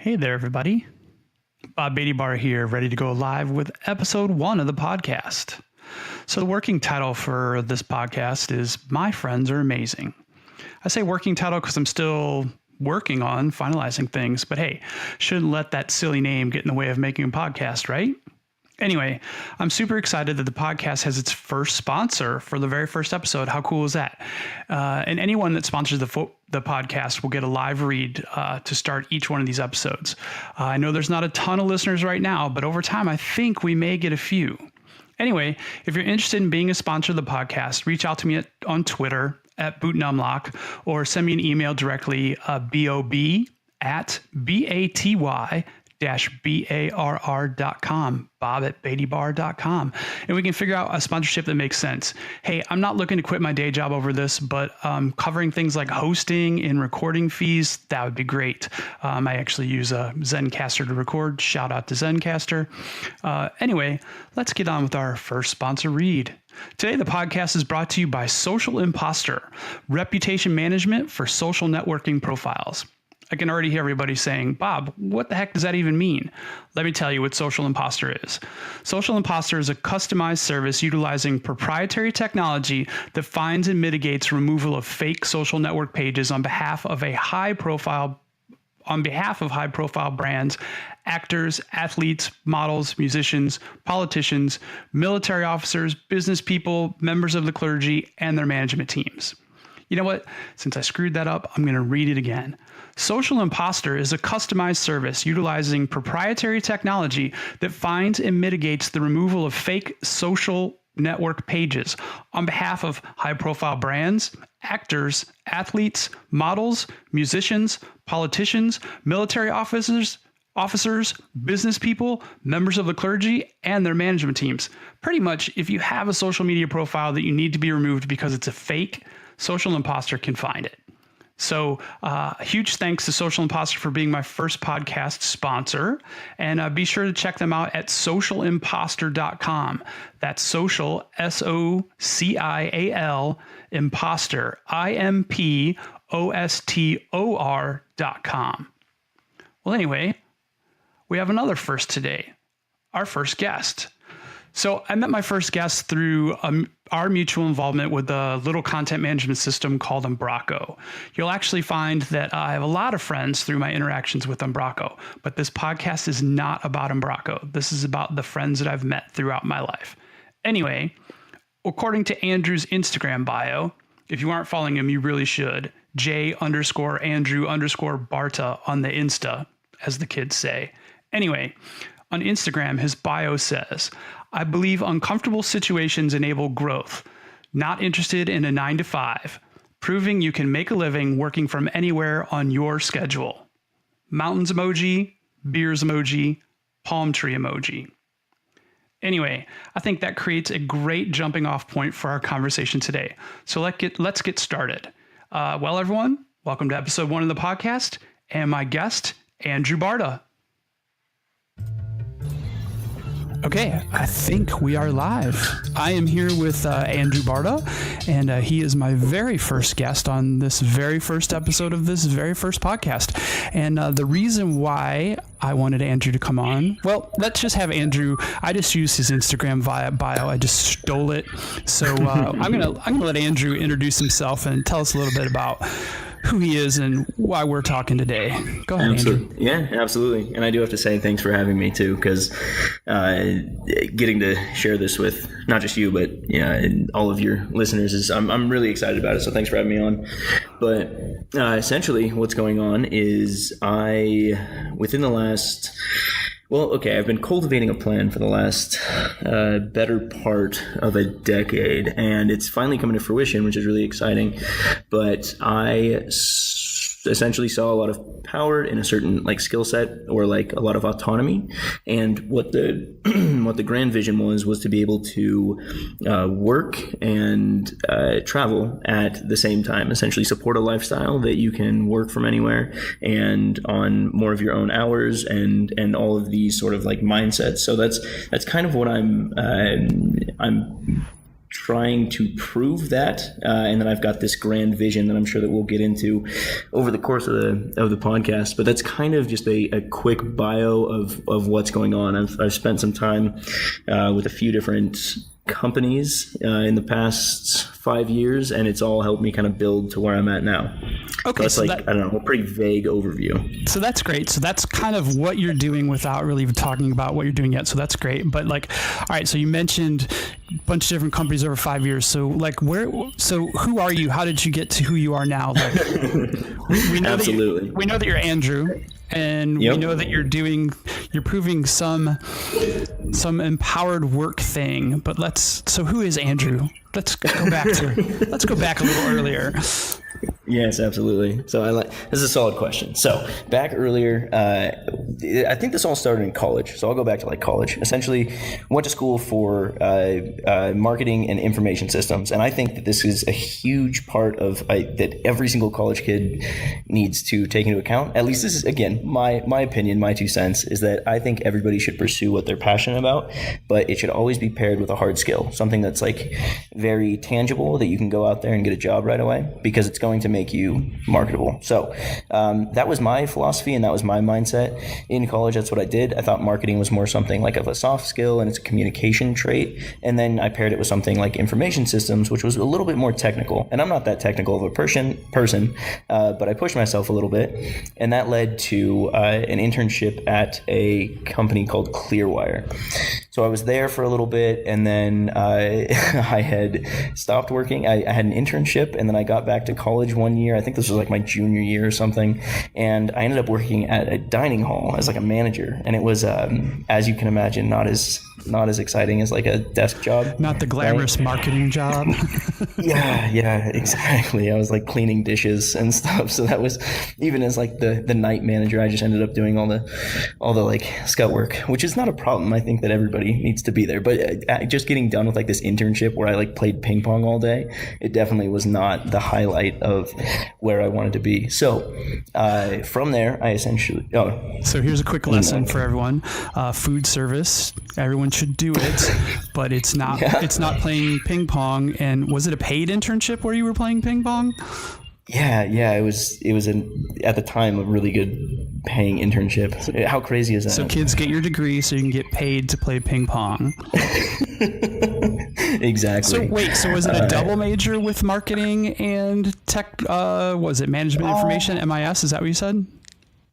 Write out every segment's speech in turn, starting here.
Hey there, everybody. Bob Beatty Bar here, ready to go live with episode 1 of the podcast. So the working title for this podcast is My Friends Are Amazing. I say working title because I'm still working on finalizing things, but hey, shouldn't let that silly name get in the way of making a podcast, right? Anyway, I'm super excited that the podcast has its first sponsor for the very first episode. How cool is that? And anyone that sponsors the podcast will get a live read to start each one of these episodes. I know there's not a ton of listeners right now, but over time, I think we may get a few. Anyway, if you're interested in being a sponsor of the podcast, reach out to me on Twitter at BootNumlock or send me an email directly, bob@baty-barr.com, bob@batybar.com, and we can figure out a sponsorship that makes sense. Hey, I'm not looking to quit my day job over this, but covering things like hosting and recording fees, that would be great. I actually use a Zencaster to record. Shout out to Zencaster. Anyway, let's get on with our first sponsor read. Today, the podcast is brought to you by Social Imposter, reputation management for social networking profiles. I can already hear everybody saying, Bob, what the heck does that even mean? Let me tell you what Social Imposter is. Social Imposter is a customized service utilizing proprietary technology that finds and mitigates removal of fake social network pages on behalf of high-profile brands, actors, athletes, models, musicians, politicians, military officers, business people, members of the clergy, and their management teams. You know what? Since I screwed that up, I'm going to read it again. Social Imposter is a customized service utilizing proprietary technology that finds and mitigates the removal of fake social network pages on behalf of high-profile brands, actors, athletes, models, musicians, politicians, military officers, business people, members of the clergy, and their management teams. Pretty much, if you have a social media profile that you need to be removed because it's a fake, Social Imposter can find it. So huge thanks to Social Imposter for being my first podcast sponsor. And be sure to check them out at socialimposter.com. That's social, SOCIAL, imposter, IMPOSTOR.com. Well, anyway, we have another first today, our first guest. So I met my first guest through our mutual involvement with a little content management system called Umbraco. You'll actually find that I have a lot of friends through my interactions with Umbraco, but this podcast is not about Umbraco. This is about the friends that I've met throughout my life. Anyway, according to Andrew's Instagram bio, if you aren't following him, you really should. J_Andrew_Barta on the Insta, as the kids say. Anyway, on Instagram, his bio says, I believe uncomfortable situations enable growth. Not interested in a 9-to-5. Proving you can make a living working from anywhere on your schedule. Mountains emoji, beers emoji, palm tree emoji. Anyway, I think that creates a great jumping off point for our conversation today. So let's get started. Well, everyone, welcome to episode 1 of the podcast and my guest, Andrew Barta. Okay, I think we are live. I am here with Andrew Barta, and he is my very first guest on this very first episode of this very first podcast. And the reason why I wanted Andrew to come on, well, let's just have Andrew. I just used his Instagram bio. I just stole it. So I'm gonna let Andrew introduce himself and tell us a little bit about who he is and why we're talking today. Go ahead, Andrew. Yeah, absolutely. And I do have to say thanks for having me too, because getting to share this with not just you, but all of your listeners is I'm really excited about it. So thanks for having me on. But essentially, what's going on is I've been cultivating a plan for the last better part of a decade, and it's finally coming to fruition, which is really exciting. But I essentially saw a lot of power in a certain skill set or a lot of autonomy, and what the what the grand vision was to be able to work and travel at the same time, essentially support a lifestyle that you can work from anywhere and on more of your own hours and all of these sort of mindsets. So that's kind of what I'm trying to prove that, and then I've got this grand vision that I'm sure that we'll get into over the course of the podcast. But that's kind of just a quick bio of what's going on. I've spent some time with a few different companies in the past 5 years, and it's all helped me kind of build to where I'm at now. Okay, so that's I don't know, a pretty vague overview. So that's great. So that's kind of what you're doing without really talking about what you're doing yet. So that's great. But like, all right, so you mentioned a bunch of different companies over 5 years. So like, so who are you? How did you get to who you are now? Like, we know Absolutely. We know that you're Andrew, and we know that you're proving some empowered work thing. But so who is Andrew? Let's go back a little earlier. Yes, absolutely. So this is a solid question. So back earlier, I think this all started in college. So I'll go back to like college. Essentially, went to school for marketing and information systems, and I think that this is a huge part of that every single college kid needs to take into account. At least this is, again, my opinion, my 2 cents, is that I think everybody should pursue what they're passionate about, but it should always be paired with a hard skill, something that's like very tangible that you can go out there and get a job right away, because it's going to make you marketable. So that was my philosophy, and that was my mindset in college. That's what I did. I thought marketing was more something like of a soft skill, and it's a communication trait. And then I paired it with something like information systems, which was a little bit more technical. And I'm not that technical of a person, but I pushed myself a little bit, and that led to an internship at a company called Clearwire. So I was there for a little bit, and then I had stopped working. I had an internship, and then I got back to college one year. I think this was like my junior year or something, and I ended up working at a dining hall as like a manager, and it was, as you can imagine, not as exciting as like a desk job. Not the glamorous marketing job. Yeah, exactly. I was like cleaning dishes and stuff. So that was, even as like the night manager, I just ended up doing all the like scout work, which is not a problem. I think that everybody needs to be there. But just getting done with like this internship where I like played ping pong all day, it definitely was not the highlight of where I wanted to be. So from there, I essentially... So here's a quick lesson for everyone. Food service, everyone should do it, but it's not It's not playing ping pong. And was it a paid internship where you were playing ping pong? Yeah, it was at the time a really good paying internship. How crazy is that? So kids, get your degree so you can get paid to play ping pong. Exactly. So was it a double major with marketing and tech? Was it management information, MIS? Is that what you said?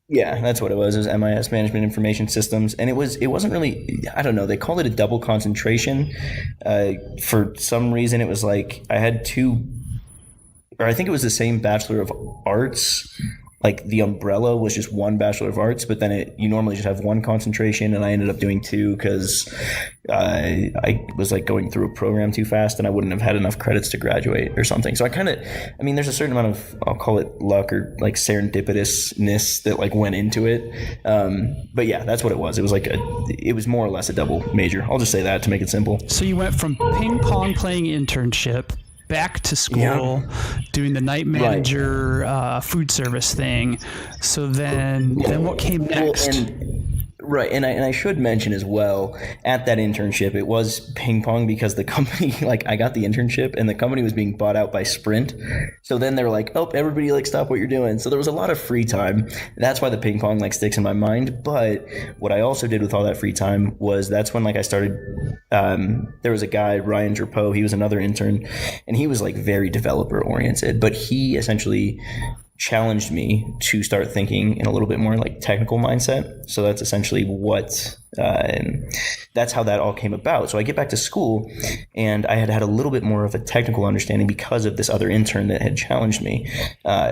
Yeah, that's what it was. It was MIS, Management Information Systems. And it wasn't really, I don't know, they called it a double concentration. For some reason, it was like I had I think it was the same Bachelor of Arts. Like the umbrella was just one Bachelor of Arts, but then you normally just have one concentration, and I ended up doing 2 because I was like going through a program too fast, and I wouldn't have had enough credits to graduate or something. So there's a certain amount of, I'll call it luck or like serendipitousness that like went into it. But yeah, that's what it was. It was like it was more or less a double major. I'll just say that to make it simple. So you went from ping pong playing internship back to school, doing the night manager food service thing. So then what came next? Right, and I should mention as well, at that internship, it was ping pong because the company, like I got the internship and the company was being bought out by Sprint. So then they were like, oh, everybody like stop what you're doing. So there was a lot of free time. That's why the ping pong like sticks in my mind. But what I also did with all that free time was that's when like I started, there was a guy, Ryan Drapeau, he was another intern, and he was like very developer oriented, but he essentially challenged me to start thinking in a little bit more like technical mindset. So that's essentially what that's how that all came about. So I get back to school, and I had a little bit more of a technical understanding because of this other intern that had challenged me.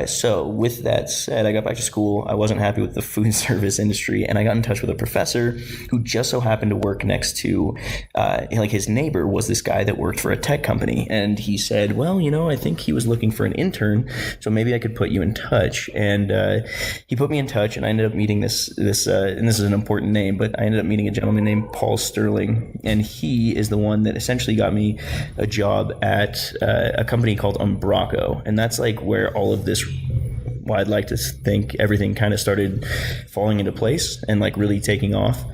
So with that said, I got back to school. I wasn't happy with the food service industry, and I got in touch with a professor who just so happened to work next to, like his neighbor was this guy that worked for a tech company. And he said, well, I think he was looking for an intern, so maybe I could put you in touch. And he put me in touch, and I ended up meeting this and this is an important name, but I ended up meeting a gentleman named Paul Sterling, and he is the one that essentially got me a job at a company called Umbraco, and that's like where all of this well, I'd like to think everything kind of started falling into place and like really taking off.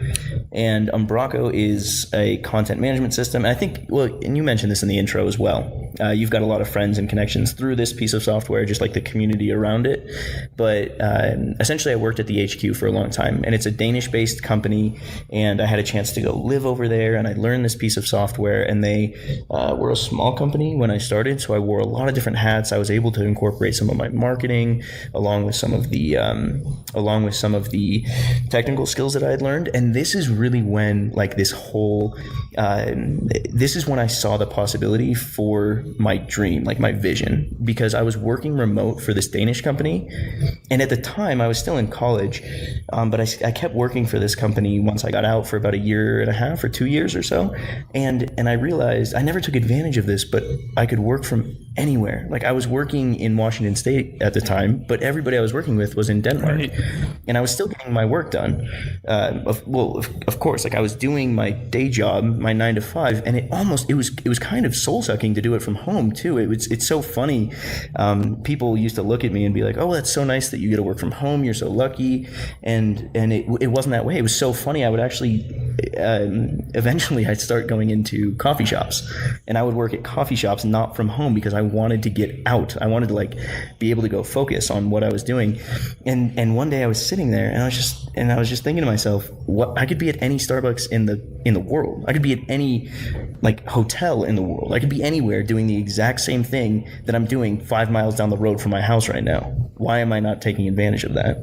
And Umbraco is a content management system. And I think, well, and you mentioned this in the intro as well. You've got a lot of friends and connections through this piece of software, just like the community around it. But essentially, I worked at the HQ for a long time, and it's a Danish-based company. And I had a chance to go live over there, and I learned this piece of software. And they were a small company when I started, so I wore a lot of different hats. I was able to incorporate some of my marketing along with some of the technical skills that I had learned. And this is really when like this whole this is when I saw the possibility for my dream, like my vision, because I was working remote for this Danish company, and at the time I was still in college, but I kept working for this company once I got out for about a year and a half or 2 years or so, and I realized I never took advantage of this, but I could work from anywhere. Like I was working in Washington State at the time, but everybody I was working with was in Denmark, right. And I was still getting my work done. Of course, like I was doing my day job, my 9 to 5, and it was kind of soul sucking to do it from home too. It's so funny. People used to look at me and be like, "Oh, that's so nice that you get to work from home. You're so lucky," and it wasn't that way. It was so funny. I would actually eventually I'd start going into coffee shops, and I would work at coffee shops not from home because I wanted to get out. I wanted to like be able to go focus on what I was doing. And one day I was sitting there and I was just thinking to myself, what I could be at any Starbucks in the world. I could be at any like hotel in the world. I could be anywhere doing the exact same thing that I'm doing 5 miles down the road from my house right now. Why am I not taking advantage of that?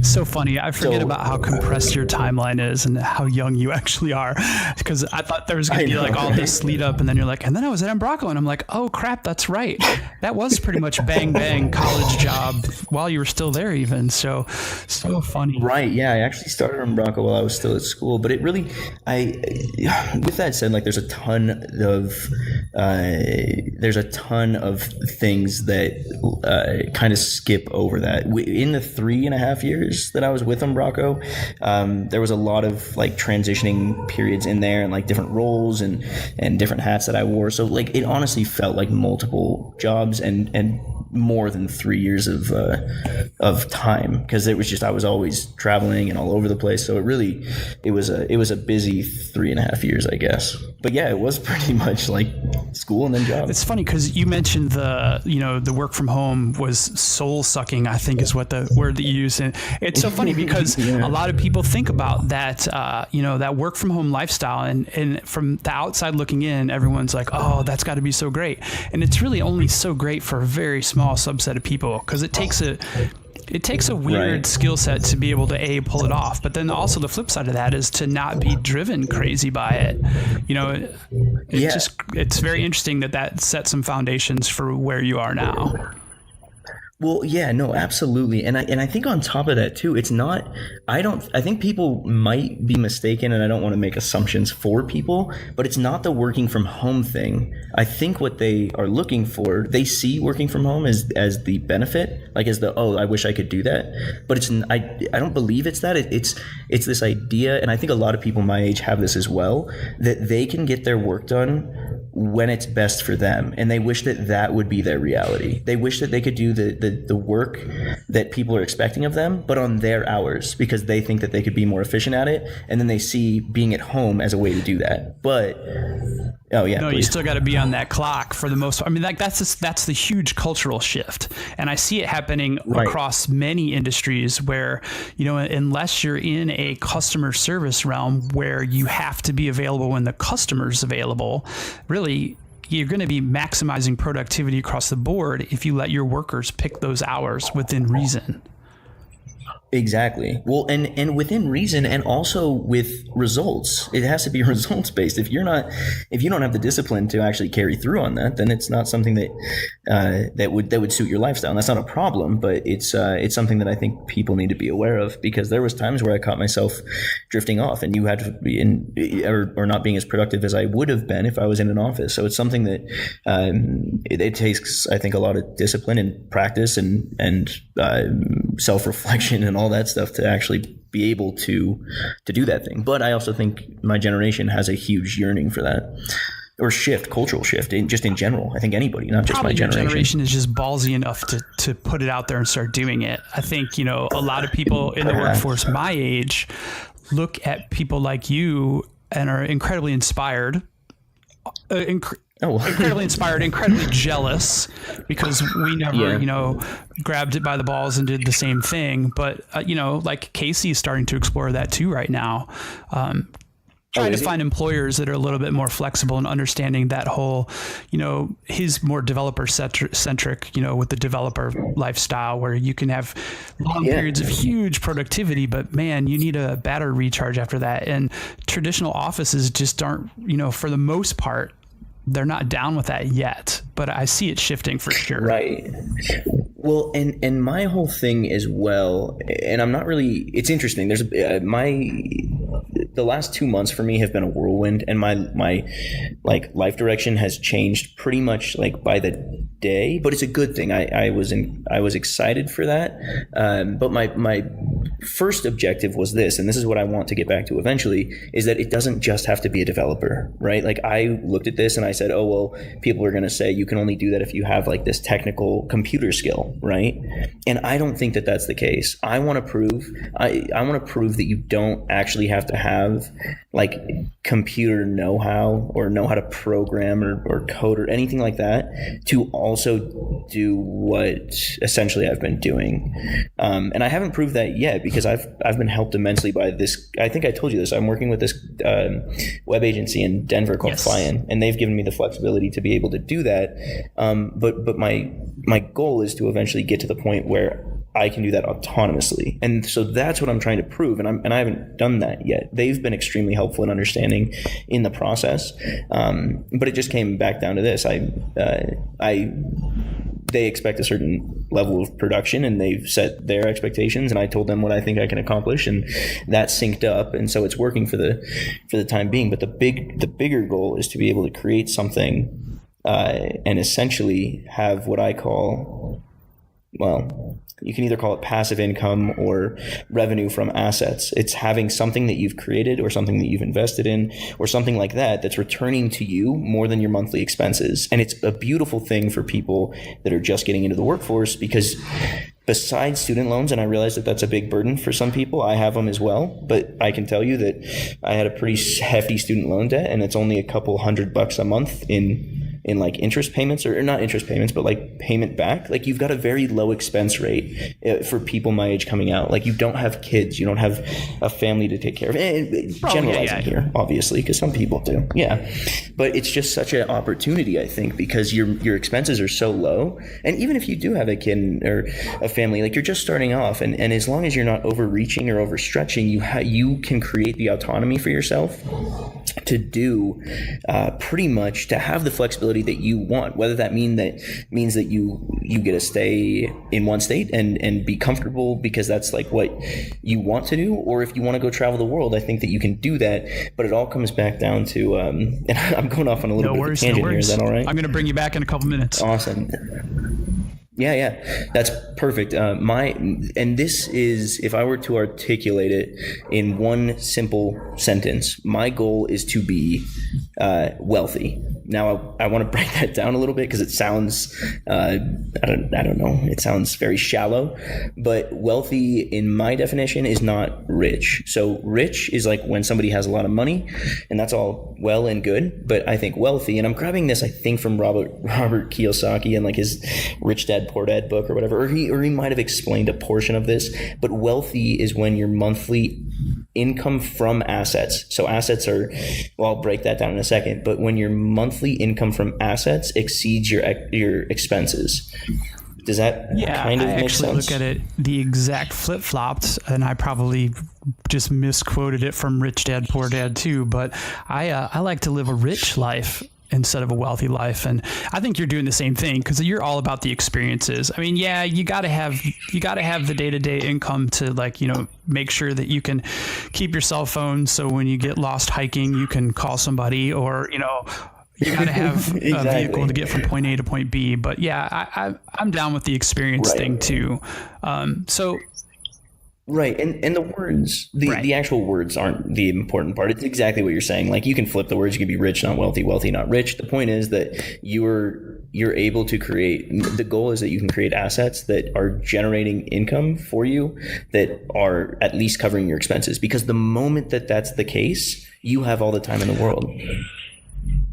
So funny. I forget about how compressed your timeline is and how young you actually are. Because I thought there was going to be like all this lead up, and then you're like, and then I was at Umbraco, and I'm like, oh crap, that's right. That was pretty much bang bang college job while you were still there even. So funny. Right. Yeah. I actually started Umbraco while I was still at school, but it really, with that said, like there's a ton of things that kind of skip over that. In the 3.5 years that I was with Umbraco, there was a lot of like transitioning periods in there and like different roles and different hats that I wore. So like it honestly felt like multiple jobs and more than 3 years of time, because it was just I was always traveling and all over the place. So it was a busy 3.5 years, I guess. But yeah, it was pretty much like school and then job. It's funny because you mentioned the work from home was soul sucking, I think is what the word that you use. And it's so funny because Yeah. a lot of people think about that, that work from home lifestyle, and from the outside looking in, everyone's like, oh, that's got to be so great. And it's really only so great for a very small subset of people, because it takes a weird Right. skill set to be able to pull it off. But then also the flip side of that is to not be driven crazy by it. It's very interesting that set some foundations for where you are now. Well, yeah, no, absolutely. And I think on top of that too, I think people might be mistaken, and I don't want to make assumptions for people, but it's not the working from home thing. I think what they are looking for, they see working from home as the benefit, like as I wish I could do that. But I don't believe it's that. It's this idea, and I think a lot of people my age have this as well, that they can get their work done when it's best for them, and they wish that would be their reality. They wish that they could do the work that people are expecting of them, but on their hours, because they think that they could be more efficient at it, and then they see being at home as a way to do that. But no, you still got to be on that clock for the most part. I mean, like that's the huge cultural shift, and I see it happening across many industries where, unless you're in a customer service realm where you have to be available when the customer's available, really you're going to be maximizing productivity across the board if you let your workers pick those hours within reason. Exactly. Well, and within reason, and also with results. It has to be results based. If you don't have the discipline to actually carry through on that, then it's not something that would suit your lifestyle. And that's not a problem, but it's something that I think people need to be aware of, because there was times where I caught myself drifting off, and you had to be or not being as productive as I would have been if I was in an office. So it's something that it takes, I think, a lot of discipline and practice and self-reflection and all that stuff to actually be able to do that thing. But I also think my generation has a huge yearning for that. or cultural shift just in general. I think anybody, not just Probably my your generation. generation is just ballsy enough to put it out there and start doing it. I think, a lot of people in the workforce my age look at people like you and are incredibly inspired, incredibly inspired, incredibly jealous, because we never, grabbed it by the balls and did the same thing. But, like Casey is starting to explore that too right now. Trying to find employers that are a little bit more flexible and understanding that whole, his more developer centric, with the developer lifestyle where you can have long periods of huge productivity, but man, you need a battery recharge after that. And traditional offices just aren't, for the most part, they're not down with that yet, but I see it shifting for sure. Right. Well, and my whole thing as well, and I'm not really, it's interesting. There's the last 2 months for me have been a whirlwind, and my like life direction has changed pretty much like by the day, but it's a good thing. I was excited for that. But my first objective was this, and this is what I want to get back to eventually, is that it doesn't just have to be a developer, right? Like I looked at this and I said, oh, well, people are going to say you can only do that if you have like this technical computer skill, right? And I don't think that that's the case. I want to prove that you don't actually have to have like computer know-how or know how to program or code or anything like that to also do what essentially I've been doing. And I haven't proved that yet because I've been helped immensely by this. I think I told you this. I'm working with this web agency in Denver called Fly-In, and they've given me the flexibility to be able to do that. But my goal is to eventually get to the point where I can do that autonomously. And so that's what I'm trying to prove. And I haven't done that yet. They've been extremely helpful in understanding in the process. But it just came back down to this. They expect a certain level of production and they've set their expectations, and I told them what I think I can accomplish, and that synced up. And so it's working for the time being. But the bigger goal is to be able to create something and essentially have what I call, well, you can either call it passive income or revenue from assets. It's having something that you've created or something that you've invested in or something like that that's returning to you more than your monthly expenses. And it's a beautiful thing for people that are just getting into the workforce, because besides student loans, and I realize that that's a big burden for some people, I have them as well, but I can tell you that I had a pretty hefty student loan debt, and it's only a couple $100 a month in like interest payments, or not interest payments, but like payment back. Like you've got a very low expense rate for people my age coming out. Like you don't have kids, you don't have a family to take care of. Generalizing here, obviously, because some people do. Yeah. But it's just such an opportunity, I think, because your expenses are so low. And even if you do have a kid or a family, like you're just starting off, and as long as you're not overreaching or overstretching, you can create the autonomy for yourself to do pretty much, to have the flexibility that you want, whether that means that you get to stay in one state and be comfortable because that's like what you want to do, or if you want to go travel the world, I think that you can do that. But it all comes back down to and I'm going off on a little bit of a tangent here. Is that all right? I'm going to bring you back in a couple minutes. Awesome. Yeah, that's perfect. And this is, if I were to articulate it in one simple sentence, my goal is to be wealthy. Now, I want to break that down a little bit because it sounds, I don't know, it sounds very shallow, but wealthy in my definition is not rich. So rich is like when somebody has a lot of money, and that's all well and good. But I think wealthy, and I'm grabbing this, I think, from Robert Kiyosaki and like his Rich Dad Poor Dad book or whatever, or he might have explained a portion of this. But wealthy is when your monthly income from assets. So assets are, well, I'll break that down in a second, but when your monthly income from assets exceeds your expenses. Does that kind of make sense? I actually look at it the exact flip-flopped, and I probably just misquoted it from Rich Dad Poor Dad too, but I like to live a rich life instead of a wealthy life. And I think you're doing the same thing because you're all about the experiences. I mean, yeah, you got to have the day-to-day income to, like, make sure that you can keep your cell phone. So when you get lost hiking, you can call somebody, or, you got to have exactly. a vehicle to get from point A to point B. But yeah, I'm down with the experience thing too. So Right. And the words, Right. the actual words aren't the important part. It's exactly what you're saying. Like, you can flip the words. You can be rich, not wealthy, wealthy, not rich. The point is that you're able to create, the goal is that you can create assets that are generating income for you that are at least covering your expenses. Because the moment that that's the case, you have all the time in the world.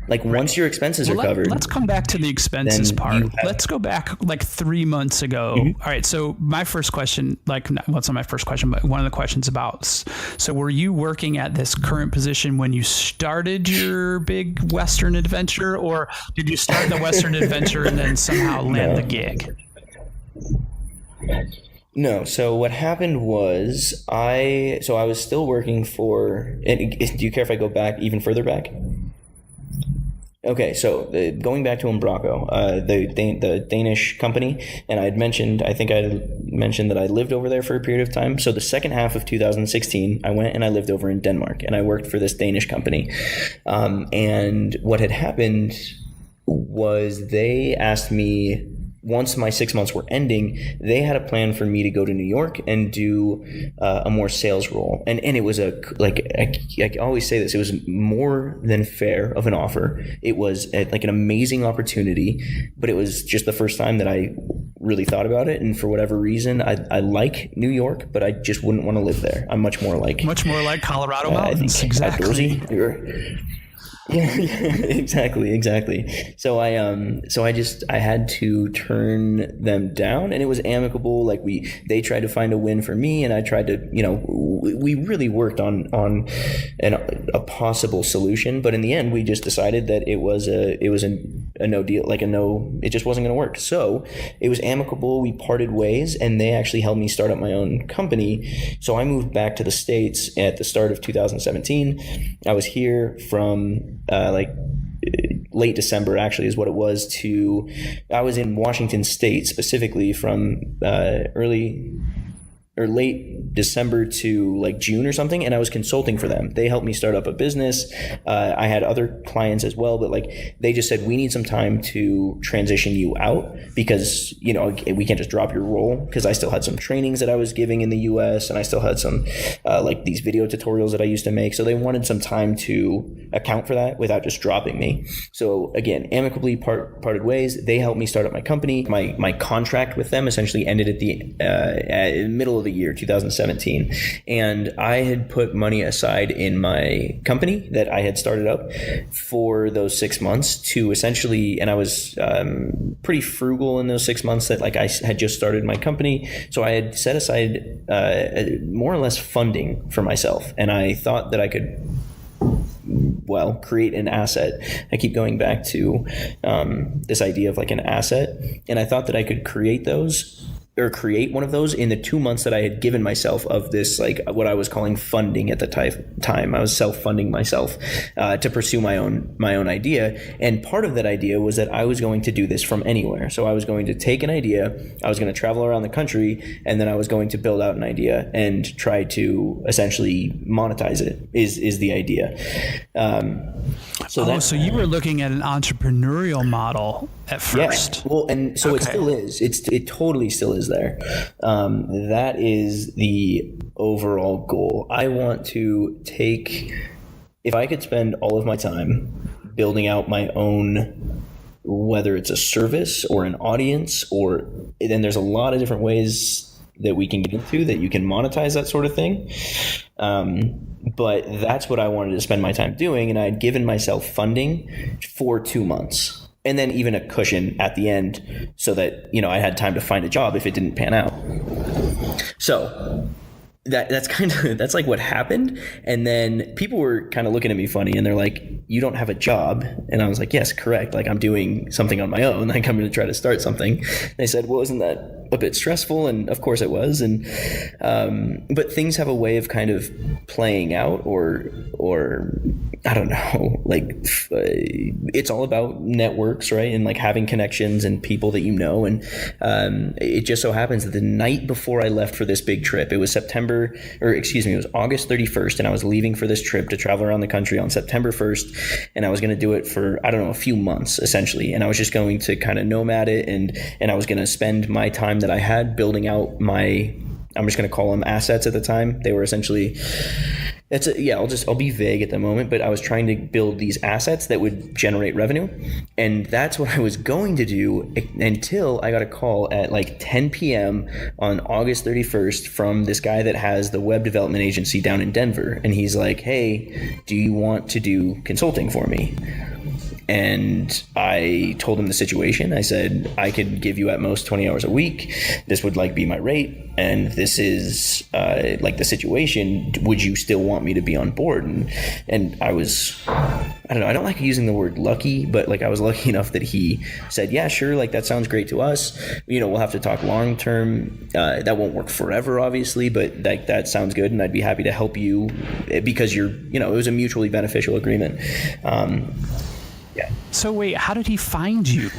Like, once your expenses are covered. Let's come back to the expenses part. Let's go back like 3 months ago. Mm-hmm. All right. So my first question, what's not my first question, but one of the questions about, so were you working at this current position when you started your big Western adventure, or did you start the Western adventure and then somehow land the gig? No. So what happened was I was still working for, and do you care if I go back even further back? Okay, so going back to Umbraco, the Danish company, and I think I mentioned that I lived over there for a period of time. So the second half of 2016, I went and I lived over in Denmark, and I worked for this Danish company. And what had happened was they asked me, once my 6 months were ending, they had a plan for me to go to New York and do a more sales role. And it was I always say this, it was more than fair of an offer. It was like an amazing opportunity, but it was just the first time that I really thought about it. And for whatever reason, I like New York, but I just wouldn't want to live there. I'm much more like Colorado mountains. Exactly. Yeah, exactly. So I had to turn them down, and it was amicable. Like, they tried to find a win for me, and I tried to, we really worked on a possible solution. But in the end, we just decided that it was a no deal, it just wasn't going to work. So it was amicable. We parted ways, and they actually helped me start up my own company. So I moved back to the States at the start of 2017. I was here from late December, actually, is what it was, I was in Washington State specifically from late December to like June or something, and I was consulting for them. They helped me start up a business. I had other clients as well, but they just said, we need some time to transition you out because, we can't just drop your role, because I still had some trainings that I was giving in the US, and I still had some these video tutorials that I used to make. So they wanted some time to account for that without just dropping me. So again, amicably parted ways. They helped me start up my company. My contract with them essentially ended at the middle of the year 2017, and I had put money aside in my company that I had started up for those 6 months to essentially, and I was pretty frugal in those 6 months that I had just started my company, so I had set aside more or less funding for myself, and I thought that I could create an asset. I keep going back to this idea of an asset, and I thought that I could create one of those in the 2 months that I had given myself of this, what I was calling funding at the time. I was self-funding myself to pursue my own idea. And part of that idea was that I was going to do this from anywhere. So I was going to take an idea, I was going to travel around the country, and then I was going to build out an idea and try to essentially monetize it is the idea. So you were looking at an entrepreneurial model at first. Yeah. Well, and so It still is. It totally still is there. That is the overall goal. I want to if I could spend all of my time building out my own, whether it's a service or an audience, or then there's a lot of different ways that we can get into that you can monetize that sort of thing. But that's what I wanted to spend my time doing. And I had given myself funding for 2 months. And then even a cushion at the end so that, I had time to find a job if it didn't pan out. So that's like what happened. And then people were kind of looking at me funny, and they're like, you don't have a job? And I was like, yes, correct. I'm doing something on my own. I'm going to try to start something. And they said, well, isn't that a bit stressful? And of course it was. And, but things have a way of kind of playing out, or I don't know, it's all about networks, right? And having connections and people that And it just so happens that the night before I left for this big trip, it was it was August 31st, and I was leaving for this trip to travel around the country on September 1st, and I was going to do it for, a few months essentially. And I was just going to kind of nomad it, and I was going to spend my time that I had building out my I'm just going to call them assets at the time. They were essentially, I'll be vague at the moment, but I was trying to build these assets that would generate revenue. And that's what I was going to do until I got a call at like 10 p.m. on August 31st from this guy that has the web development agency down in Denver. And he's like, hey, do you want to do consulting for me? And I told him the situation. I said, I could give you at most 20 hours a week. This would like be my rate. And this is like the situation. Would you still want me to be on board? And I was, I don't know, I don't like using the word lucky, but like I was lucky enough that he said, yeah, sure. Like that sounds great to us. We'll have to talk long term. That won't work forever, obviously, but like that sounds good. And I'd be happy to help you because it was a mutually beneficial agreement. Yeah. So wait, how did he find you?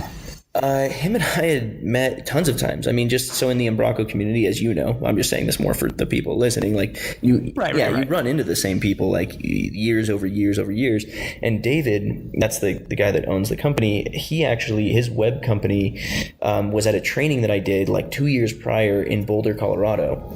Him and I had met tons of times. I mean, just so in the Embraco community, as you know, I'm just saying this more for the people listening, like you run into the same people like years over years over years. And David, that's the guy that owns the company. He actually, his web company was at a training that I did like 2 years prior in Boulder, Colorado.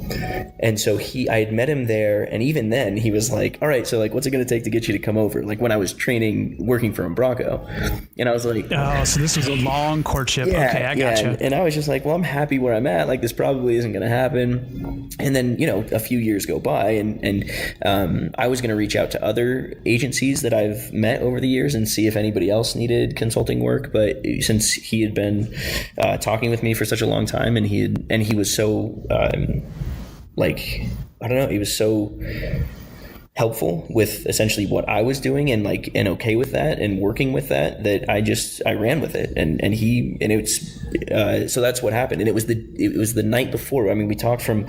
And so I had met him there. And even then he was like, all right, so like, what's it going to take to get you to come over? Like when I was working for Embraco. And I was like, oh, so this was a long courtship. Yeah, okay, I gotcha. Yeah. And I was just like, well, I'm happy where I'm at. Like this probably isn't going to happen. And then, a few years go by and I was going to reach out to other agencies that I've met over the years and see if anybody else needed consulting work. But since he had been talking with me for such a long time and he was so I don't know, he was so helpful with essentially what I was doing and okay with that and working with that I ran with it so that's what happened. And it was the night before. I mean, we talked from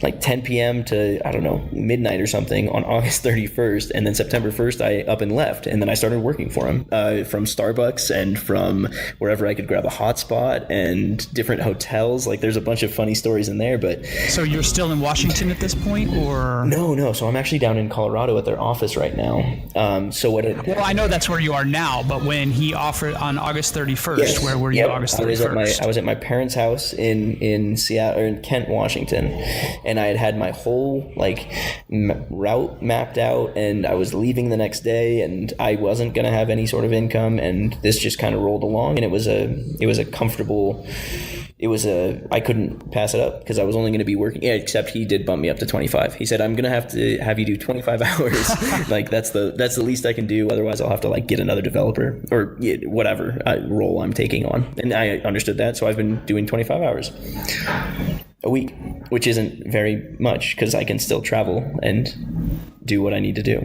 like 10 p.m. to I don't know, midnight or something on August 31st, and then September 1st I up and left, and then I started working for him from Starbucks and from wherever I could grab a hotspot and different hotels. Like there's a bunch of funny stories in there. But so you're still in Washington at this point, or no, so I'm actually down in Colorado at their office right now. Well, I know that's where you are now, but when he offered on August 31st, yes, where were you August 31st? I was at my parents' house in Seattle, or in Kent, Washington, and I had my whole route mapped out, and I was leaving the next day, and I wasn't going to have any sort of income, and this just kind of rolled along, and it was a comfortable. I couldn't pass it up because I was only going to be working. Yeah, except he did bump me up to 25. He said, I'm going to have you do 25 hours. Like that's the least I can do. Otherwise I'll have to get another developer or whatever role I'm taking on. And I understood that. So I've been doing 25 hours a week, which isn't very much because I can still travel and do what I need to do.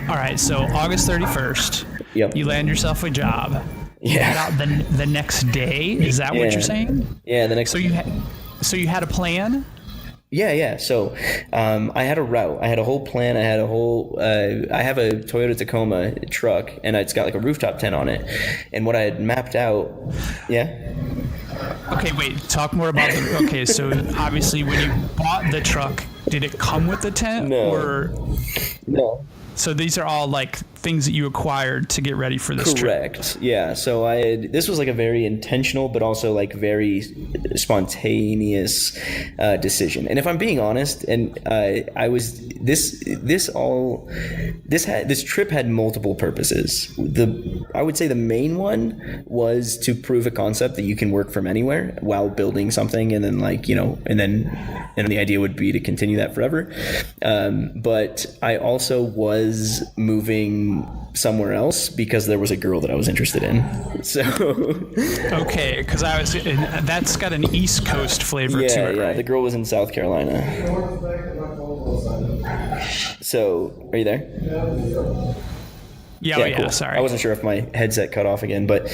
All right. So August 31st, yep. You land yourself a job. Yeah. Out the next day. Is that what you're saying? Yeah, the next. So you had a plan? Yeah. So I had a route. I had a whole plan. I had I have a Toyota Tacoma truck, and it's got a rooftop tent on it. And what I had mapped out. Yeah. Okay, wait. Talk more about the. Okay, so obviously when you bought the truck, did it come with the tent? No. So these are all things that you acquired to get ready for this trip. Correct. Yeah. So this was a very intentional, but also very spontaneous decision. And if I'm being honest, and this trip had multiple purposes. I would say the main one was to prove a concept that you can work from anywhere while building something, and then and the idea would be to continue that forever. But I also was moving somewhere else because there was a girl that I was interested in. So okay, because that's got an East Coast flavor to it, right? The girl was in South Carolina. So, are you there? Yeah, cool. Sorry. I wasn't sure if my headset cut off again, but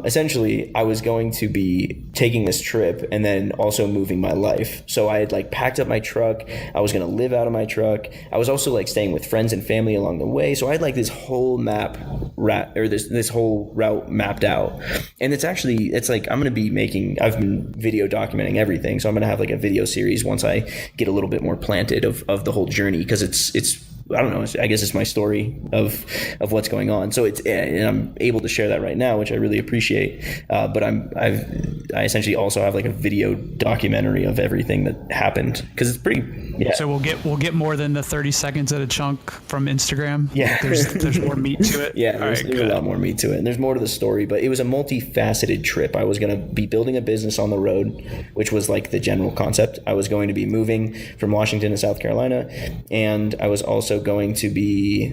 essentially I was going to be taking this trip and then also moving my life. So I had packed up my truck. I was going to live out of my truck. I was also staying with friends and family along the way. So I had this whole this whole route mapped out. And it's I'm going to be I've been video documenting everything. So I'm going to have a video series once I get a little bit more planted of the whole journey, because it's I don't know. I guess it's my story of what's going on. So and I'm able to share that right now, which I really appreciate. But I essentially also have like a video documentary of everything that happened, because it's pretty. Yeah. So we'll get more than the 30 seconds at a chunk from Instagram. Yeah. There's more meat to it. Yeah. There's a lot more meat to it, and there's more to the story. But it was a multifaceted trip. I was going to be building a business on the road, which was like the general concept. I was going to be moving from Washington to South Carolina, and I was also going to be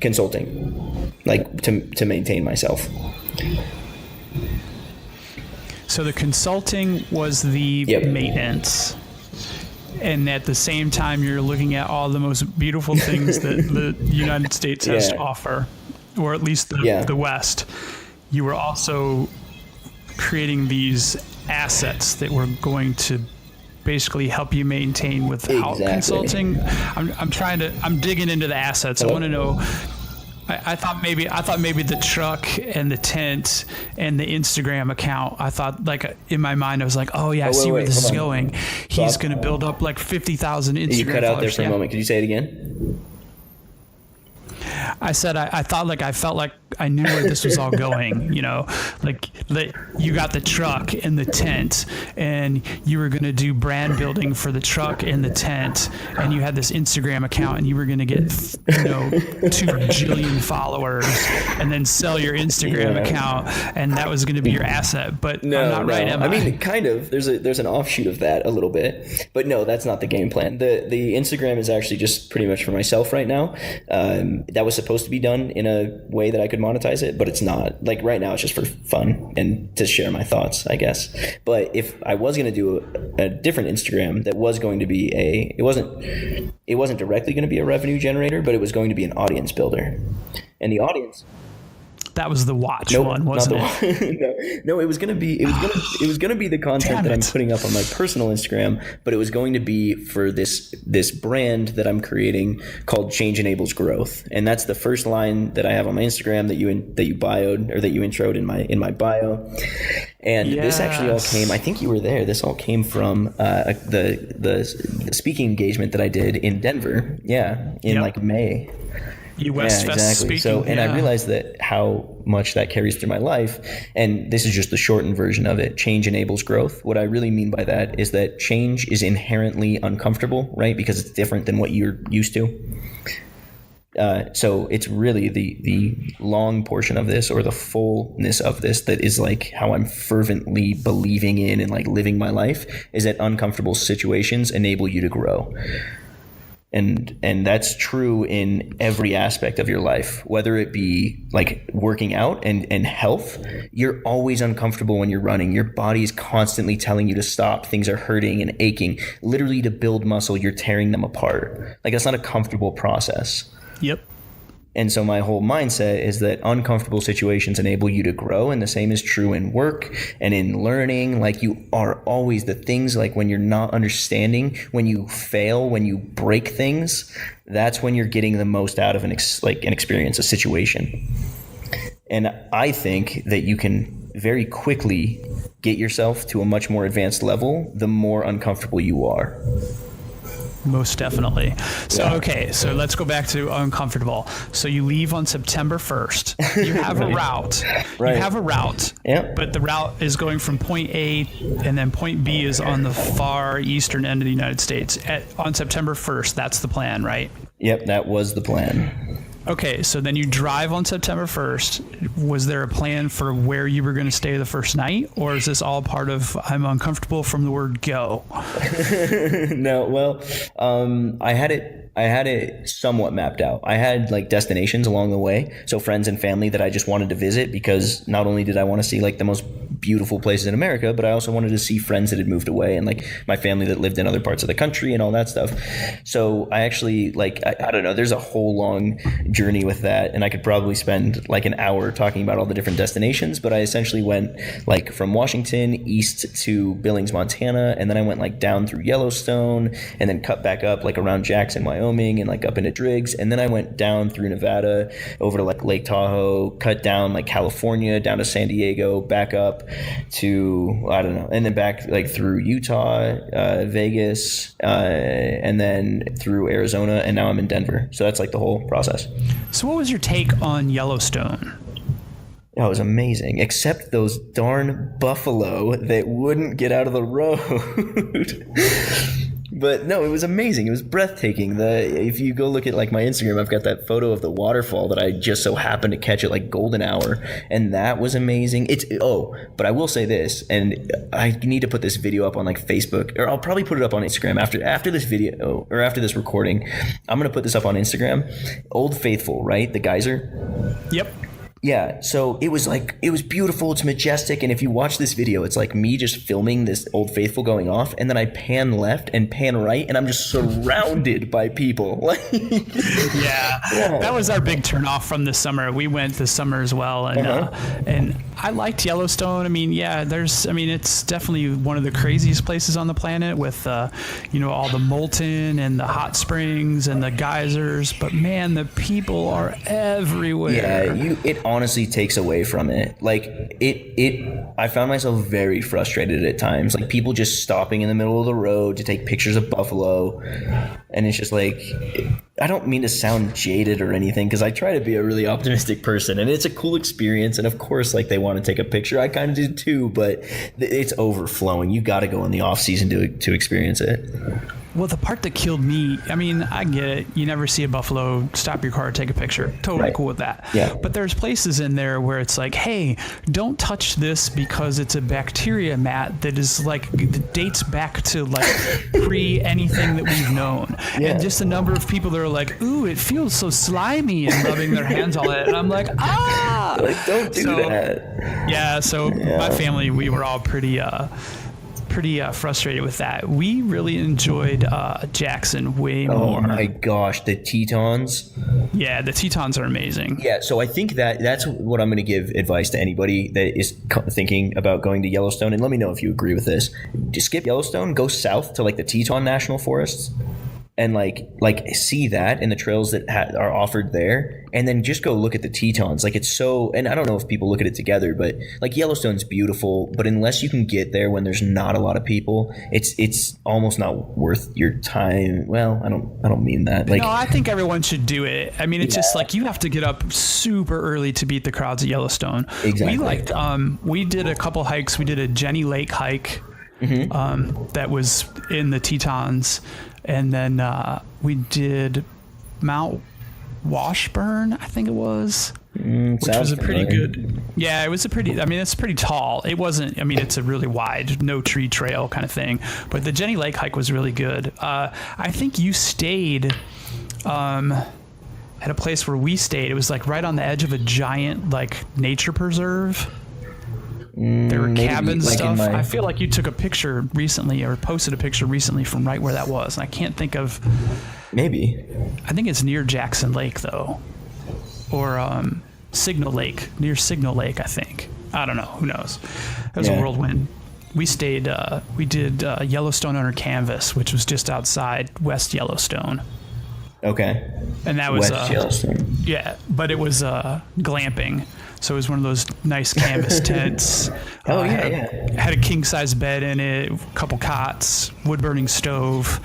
consulting, like to maintain myself. So the consulting was the maintenance. And at the same time, you're looking at all the most beautiful things that the United States has to offer, or at least the West. You were also creating these assets that were going to basically help you maintain without consulting. I'm digging into the assets. I want to know. I thought maybe the truck and the tent and the Instagram account. I thought, like, in my mind, I was like, oh yeah, I see where this is going. He's going to build up like 50,000 Instagram followers. You cut out there for a moment. Could you say it again? I said I felt like I knew where this was all going, like you got the truck and the tent, and you were going to do brand building for the truck and the tent, and you had this Instagram account, and you were going to get 2 bajillion followers, and then sell your Instagram account, and that was going to be your asset. But I'm not right, am I? I mean, kind of. There's an offshoot of that a little bit, but no, that's not the game plan. The Instagram is actually just pretty much for myself right now. That was supposed to be done in a way that I could monetize it, but it's not. Like right now, it's just for fun and to share my thoughts, I guess. But if I was going to do a different Instagram that was going to be it wasn't directly going to be a revenue generator, but it was going to be an audience builder, and the audience. That was the watch one, wasn't it? No, it was gonna be the content that I'm putting up on my personal Instagram, but it was going to be for this brand that I'm creating called Change Enables Growth, and that's the first line that I have on my Instagram that you bioed, or that you introed in my bio. And this actually all came. I think you were there. This all came from the speaking engagement that I did in Denver. Yeah, in like May. West Fest exactly. Speaking. So, and I realized that how much that carries through my life. And this is just the shortened version of it. Change enables growth. What I really mean by that is that change is inherently uncomfortable, right? Because it's different than what you're used to. So it's really the long portion of this, or the fullness of this, that is like how I'm fervently believing in and like living my life, is that uncomfortable situations enable you to grow. And that's true in every aspect of your life, whether it be like working out and health. You're always uncomfortable when you're running. Your body is constantly telling you to stop. Things are hurting and aching. Literally, to build muscle, you're tearing them apart. Like, that's not a comfortable process. Yep. And so my whole mindset is that uncomfortable situations enable you to grow, and the same is true in work and in learning. Like, you are always the things, like when you're not understanding, when you fail, when you break things, that's when you're getting the most out of an experience, a situation. And I think that you can very quickly get yourself to a much more advanced level the more uncomfortable you are. Most definitely. So, okay, so let's go back to uncomfortable. So you leave on September 1st. You have a route. Right. You have a route. Yep. But the route is going from point A, and then point B is on the far eastern end of the United States. On September 1st, that's the plan, right? Yep, that was the plan. Okay, so then you drive on September 1st. Was there a plan for where you were going to stay the first night? Or is this all part of, I'm uncomfortable from the word go? No, well, I had it somewhat mapped out. I had like destinations along the way. So friends and family that I just wanted to visit, because not only did I want to see like the most beautiful places in America, but I also wanted to see friends that had moved away, and like my family that lived in other parts of the country and all that stuff. So I actually I don't know, there's a whole long journey with that, and I could probably spend like an hour talking about all the different destinations, but I essentially went like from Washington east to Billings, Montana, and then I went like down through Yellowstone, and then cut back up like around Jackson, Wyoming, Wyoming and like up into Driggs. And then I went down through Nevada over to like Lake Tahoe, cut down like California, down to San Diego, back up to, I don't know, and then back like through Utah, Vegas, and then through Arizona. And now I'm in Denver. So that's like the whole process. So what was your take on Yellowstone? That was amazing, except those darn buffalo that wouldn't get out of the road. But no, it was amazing. It was breathtaking. If you go look at like my Instagram, I've got that photo of the waterfall that I just so happened to catch at like golden hour, and that was amazing. But I will say this, and I need to put this video up on like Facebook, or I'll probably put it up on Instagram after this video or after this recording. I'm gonna put this up on Instagram. Old Faithful, right? The geyser. Yep. Yeah, so it was beautiful, it's majestic, and if you watch this video, it's like me just filming this Old Faithful going off, and then I pan left and pan right, and I'm just surrounded by people. Yeah, that was our big turnoff from this summer. We went this summer as well, and I liked Yellowstone. I mean, it's definitely one of the craziest places on the planet with, all the molten and the hot springs and the geysers, but man, the people are everywhere. Yeah, it honestly takes away from it. Like I found myself very frustrated at times, like people just stopping in the middle of the road to take pictures of buffalo, and it's just like, I don't mean to sound jaded or anything, because I try to be a really optimistic person, and it's a cool experience, and of course like they want to take a picture, I kind of do too, but it's overflowing. You got to go in the off season to experience it. Well, the part that killed me, I mean, I get it. You never see a buffalo, stop your car, take a picture. Totally cool with that. Yeah. But there's places in there where it's like, hey, don't touch this because it's a bacteria mat that is like, that dates back to like pre anything that we've known. Yeah. And just the number of people that are like, ooh, it feels so slimy, and rubbing their hands on it. And I'm like, ah! Like, don't do that. Yeah, so my family, we were all pretty frustrated with that. We really enjoyed Jackson way more. Oh my gosh, the Tetons. Yeah, the Tetons are amazing. Yeah, so I think that's what I'm going to give advice to anybody that is thinking about going to Yellowstone, and let me know if you agree with this. Just skip Yellowstone, go south to like the Teton National Forests, and like see that and the trails that are offered there, and then just go look at the Tetons. Like, it's so, and I don't know if people look at it together, but like Yellowstone's beautiful, but unless you can get there when there's not a lot of people, it's almost not worth your time. Well, I don't mean that. Like, no, I think everyone should do it. I mean, it's just like you have to get up super early to beat the crowds at Yellowstone. Exactly. We did a couple hikes. We did a Jenny Lake hike. That was in the Tetons, and then we did Mount Washburn, I think it was, which was a pretty good. Yeah, it was a pretty. I mean, it's pretty tall. It wasn't. I mean, it's a really wide, no tree trail kind of thing. But the Jenny Lake hike was really good. I think you stayed at a place where we stayed. It was like right on the edge of a giant like nature preserve. There were cabins and stuff. I feel like you took a picture recently or posted a picture recently from right where that was. And I can't think of. Maybe. I think it's near Jackson Lake, though. Or Signal Lake. Near Signal Lake, I think. I don't know. Who knows? It was a whirlwind. We stayed, we did Yellowstone Under Canvas, which was just outside West Yellowstone. Okay. And that was West Yellowstone. Yeah, but it was glamping. So it was one of those nice canvas tents. Had a king size bed in it, a couple cots, wood burning stove.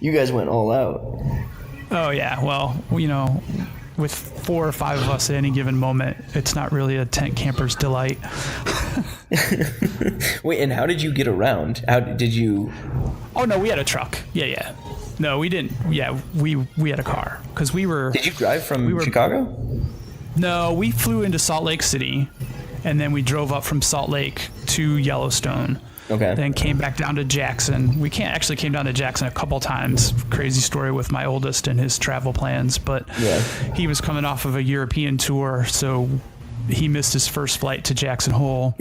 You guys went all out. Oh yeah, well, with 4 or 5 of us at any given moment, it's not really a tent camper's delight. Wait, and how did you get around? How did you? Oh no, we had a truck. Yeah. No, we didn't. Yeah, we had a car because we were. Did you drive from Chicago? No, we flew into Salt Lake City, and then we drove up from Salt Lake to Yellowstone. Okay. Then came back down to Jackson. We came down to Jackson a couple times. Crazy story with my oldest and his travel plans, but he was coming off of a European tour, so he missed his first flight to Jackson Hole.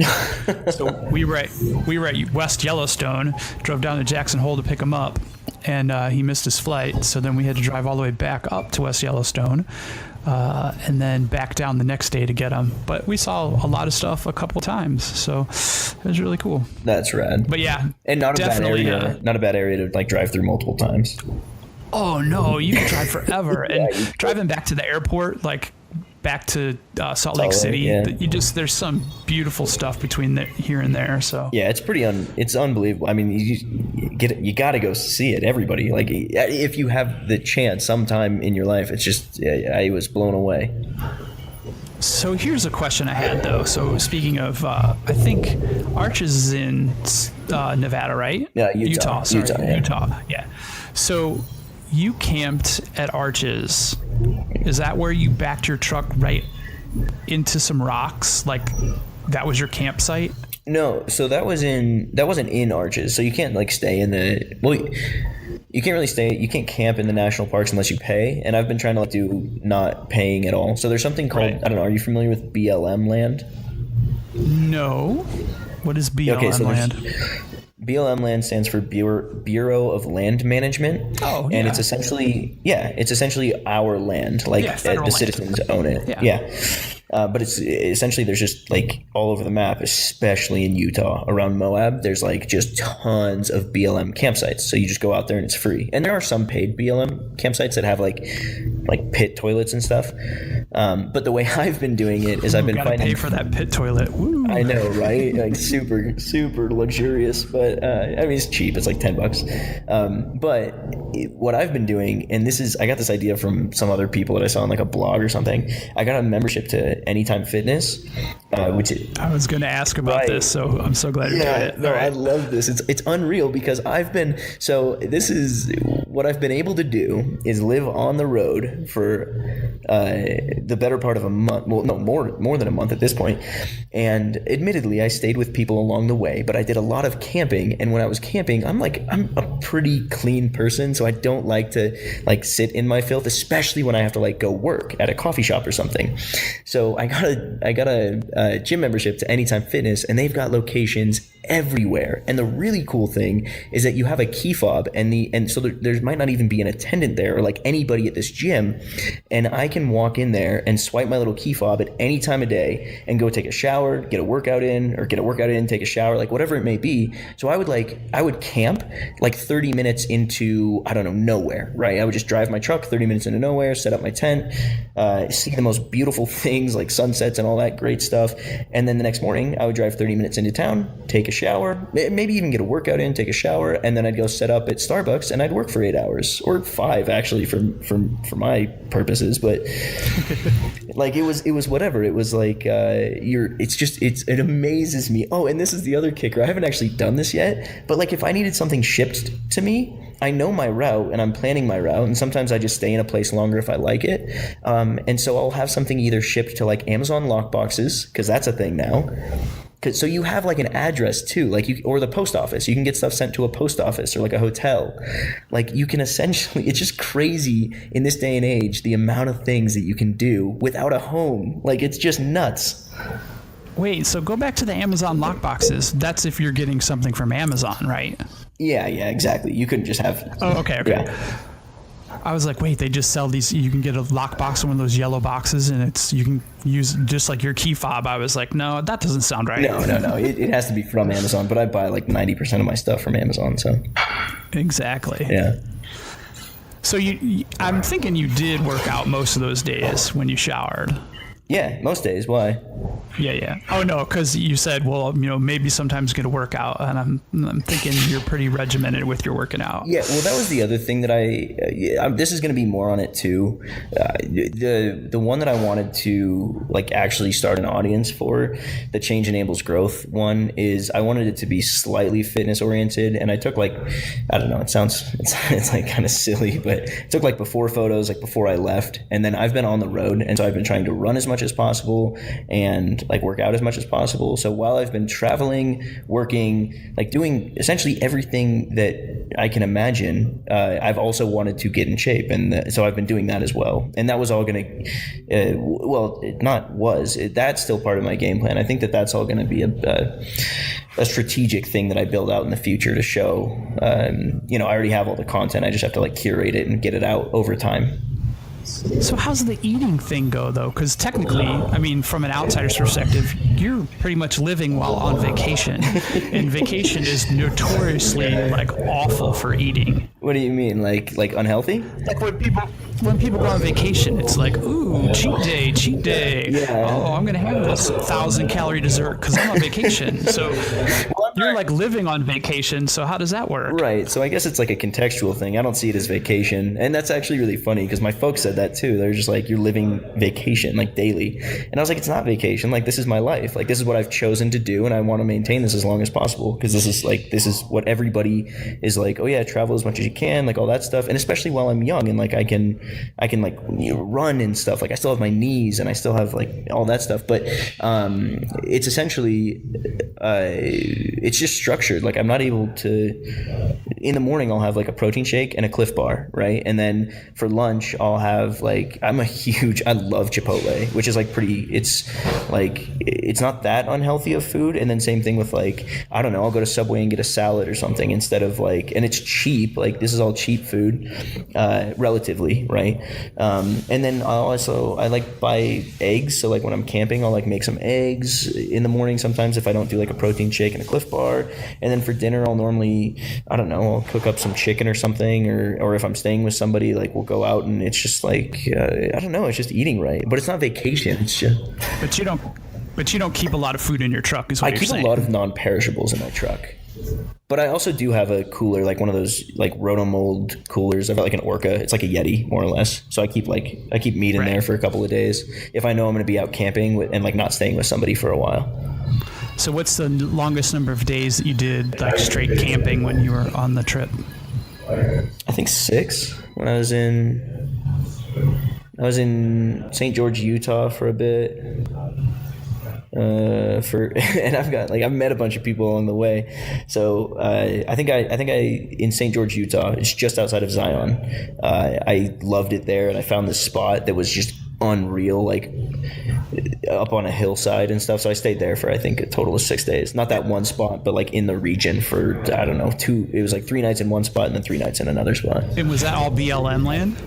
So we were at West Yellowstone, drove down to Jackson Hole to pick him up, and he missed his flight. So then we had to drive all the way back up to West Yellowstone. And then back down the next day to get them. But we saw a lot of stuff a couple times, so it was really cool. That's rad. But yeah, and not a bad area to like drive through multiple times. Oh no, you can drive forever. And driving back to the airport, like back to Salt Lake City, yeah. there's some beautiful stuff between here and there. So yeah, it's it's unbelievable. I mean, you got to go see it. Everybody, like, if you have the chance sometime in your life, it's just, I was blown away. So here's a question I had, though. So speaking of, I think Arches is in Nevada, right? Yeah, Utah. Utah. Yeah. So you camped at Arches. Is that where you backed your truck right into some rocks? Like that was your campsite? No, so that wasn't in Arches. So you can't like stay in you can't really stay. You can't camp in the national parks unless you pay. And I've been trying to do not paying at all. So there's something called, I don't know. Are you familiar with BLM land? No. What is BLM land? BLM land stands for Bureau of Land Management. Oh, yeah. And it's essentially our land. Like the citizens own it. Yeah. But it's essentially, there's just like all over the map, especially in Utah around Moab, there's like just tons of BLM campsites. So you just go out there and it's free. And there are some paid BLM campsites that have like pit toilets and stuff. But the way I've been doing it is I've been finding, pay for that pit toilet. Woo. I know, right? Like super, super luxurious, but I mean, it's cheap. It's like $10. But what I've been doing, and I got this idea from some other people that I saw on like a blog or something. I got a membership to Anytime Fitness, which I was going to ask about this, so I'm so glad you're doing it. No, I love this. It's unreal because this is what I've been able to do is live on the road for the better part of a month. Well, no, more than a month at this point. And admittedly, I stayed with people along the way, but I did a lot of camping. And when I was camping, I'm a pretty clean person, so I don't like to like sit in my filth, especially when I have to like go work at a coffee shop or something. So I got a gym membership to Anytime Fitness, and they've got locations everywhere. And the really cool thing is that you have a key fob, and so there might not even be an attendant there or like anybody at this gym, and I can walk in there and swipe my little key fob at any time of day and go take a shower, get a workout in, take a shower, like whatever it may be. So I would camp like 30 minutes into, I don't know, nowhere, right? I would just drive my truck 30 minutes into nowhere, set up my tent, see the most beautiful things like sunsets and all that great stuff. And then the next morning I would drive 30 minutes into town, take a shower, maybe even get a workout in, take a shower, and then I'd go set up at Starbucks and I'd work for 8 hours, or 5 actually for my purposes. But like it was whatever. It was like it amazes me. Oh, and this is the other kicker. I haven't actually done this yet, but like if I needed something shipped to me, I know my route and I'm planning my route, and sometimes I just stay in a place longer if I like it. And so I'll have something either shipped to like Amazon lockboxes, because that's a thing now. So you have like an address too, or the post office. You can get stuff sent to a post office or like a hotel. Like you can essentially, it's just crazy in this day and age, the amount of things that you can do without a home. Like it's just nuts. Wait, so go back to the Amazon lockboxes. That's if you're getting something from Amazon, right? Yeah, exactly. You couldn't just have. Oh, okay. Yeah. I was like, wait, they just sell these. You can get a lockbox in one of those yellow boxes, and you can use just like your key fob. I was like, no, that doesn't sound right. No. It has to be from Amazon, but I buy like 90% of my stuff from Amazon. So. Exactly. Yeah. So I'm thinking you did work out most of those days when you showered. Yeah, most days. Why? Yeah. Oh no, because you said, well, maybe sometimes get a workout, and I'm thinking you're pretty regimented with your working out. Yeah, well, that was the other thing that this is going to be more on it too. The one that I wanted to like actually start an audience for, the Change Enables Growth one, is I wanted it to be slightly fitness oriented, and I took like, I don't know, it's like kind of silly, but I took like before photos like before I left, and then I've been on the road, and so I've been trying to run as much as possible and like work out as much as possible. So while I've been traveling, working, like doing essentially everything that I can imagine, I've also wanted to get in shape, and so I've been doing that as well. And that was all going to, that's still part of my game plan. I think that's all going to be a strategic thing that I build out in the future to show. I already have all the content. I just have to like curate it and get it out over time. So how's the eating thing go, though? Because technically, I mean, from an outsider's perspective, you're pretty much living while on vacation. And vacation is notoriously, like, awful for eating. What do you mean? Like unhealthy? Like when people go on vacation, it's like, ooh, cheat day. Yeah. Oh, I'm going to have this 1,000-calorie dessert because I'm on vacation. So you're like living on vacation. So how does that work? Right. So I guess it's like a contextual thing. I don't see it as vacation. And that's actually really funny because my folks said that too. They're just like, you're living vacation, like daily. And I was like, it's not vacation. Like, this is my life. Like, this is what I've chosen to do. And I want to maintain this as long as possible because this is what everybody is like, oh yeah, travel as much as you can, like all that stuff. And especially while I'm young and like I can like run and stuff. Like I still have my knees and I still have like all that stuff. But it's essentially it's just structured. Like I'm not able to. In the morning, I'll have like a protein shake and a Cliff Bar, right? And then for lunch, I'll have like I love Chipotle, which is like it's not that unhealthy of food. And then same thing with like I don't know, I'll go to Subway and get a salad or something instead of like, and it's cheap. Like this is all cheap food, relatively, right? And then I like buy eggs. So like when I'm camping, I'll like make some eggs in the morning sometimes if I don't do like a protein shake and a Cliff Bar. And then for dinner, I'll normally, I don't know, I'll cook up some chicken or something, or if I'm staying with somebody, like we'll go out and it's just like, I don't know, it's just eating right. But it's not vacation. It's just. But you don't keep a lot of food in your truck, is what you're saying. I keep a lot of non-perishables in my truck. But I also do have a cooler, like one of those like rotomold coolers. I've got like an Orca. It's like a Yeti, more or less. So I keep meat in there for a couple of days if I know I'm going to be out camping and like not staying with somebody for a while. So what's the longest number of days that you did like straight camping when you were on the trip? I think 6. When I was in St. George, Utah for a bit. And I've met a bunch of people along the way. So I think in St. George, Utah, it's just outside of Zion. I loved it there, and I found this spot that was just unreal, like up on a hillside and stuff. So I stayed there for I think a total of 6 days. Not that one spot, but like in the region for I don't know 2. It was like 3 nights in one spot and then 3 nights in another spot. And was that all BLM land?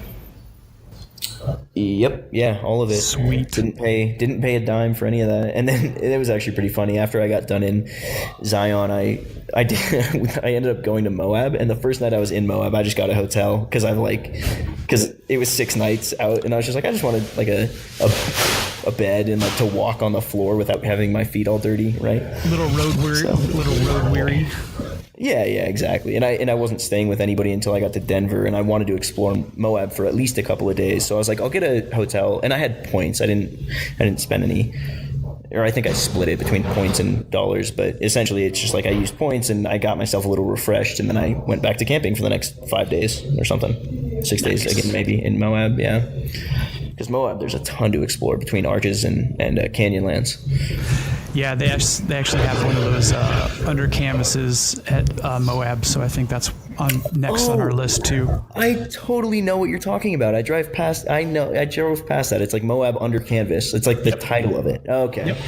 Yep, yeah, all of it. Sweet. Didn't pay a dime for any of that. And then it was actually pretty funny. After I got done in Zion, I ended up going to Moab. And the first night I was in Moab, I just got a hotel because it was 6 nights out, and I was just like, I just wanted like a bed and like to walk on the floor without having my feet all dirty, right? Little road weary. Yeah, exactly. And I wasn't staying with anybody until I got to Denver, and I wanted to explore Moab for at least a couple of days. So I was like, I'll get a hotel, and I had points. I didn't spend any, or I think I split it between points and dollars, but essentially it's just like I used points and I got myself a little refreshed, and then I went back to camping for the next 5 days or something. 6 days again, maybe in Moab, yeah. Because Moab, there's a ton to explore between arches and Canyonlands. Yeah, they actually have one of those under canvases at Moab, so I think that's next on our list too. I totally know what you're talking about. I drove past that. It's like Moab under canvas. It's like the title of it. Okay. Yep.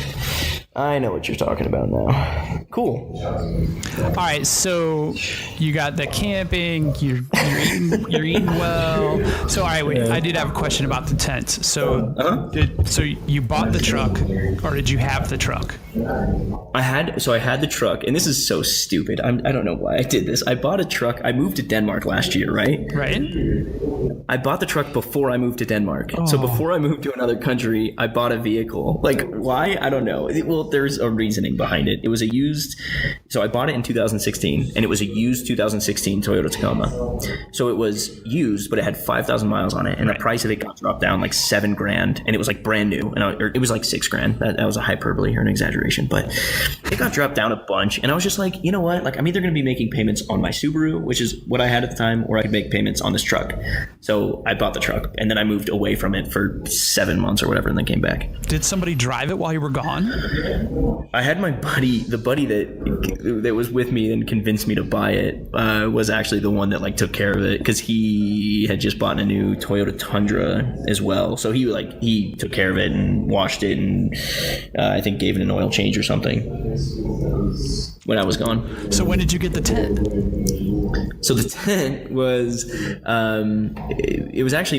I know what you're talking about now. Cool. All right, so you got the camping. You're eating well. So all right, wait. I did have a question about the tent. So so you bought the truck, or did you have the truck? I had the truck, and this is so stupid. I don't know why I did this. I bought a truck. I moved to Denmark last year, right? Right. I bought the truck before I moved to Denmark. Oh. So before I moved to another country, I bought a vehicle. Like, why? I don't know. Well, there's a reasoning behind it. It was a used, so I bought it in 2016, and it was a used 2016 Toyota Tacoma. So it was used, but it had 5,000 miles on it, and the price of it got dropped down like $7,000, and it was like brand new, or it was like $6,000. That was a hyperbole or an exaggeration, but it got dropped down a bunch, and I was just like, you know what? Like, I'm either going to be making payments on my Subaru, which is what I had at the time, or I could make payments on this truck. So I bought the truck, and then I moved away from it for 7 months or whatever, and then came back. Did somebody drive it while you were gone? I had the buddy that was with me and convinced me to buy it, was actually the one that like took care of it, because he had just bought a new Toyota Tundra as well. So he took care of it and washed it, and I think gave it an oil change or something when I was gone. So when did you get the tent? So the tent was it was actually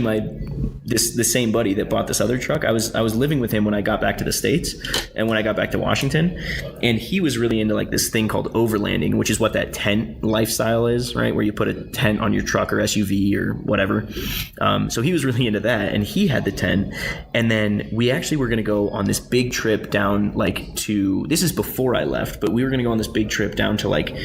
the same buddy that bought this other truck. I was living with him when I got back to the States and when I got back to Washington, and he was really into like this thing called overlanding, which is what that tent lifestyle is, right? Where you put a tent on your truck or SUV or whatever. So he was really into that, and he had the tent. And then we actually were going to go on this big trip down like to, this is before I left, but we were going to go on this big trip down to like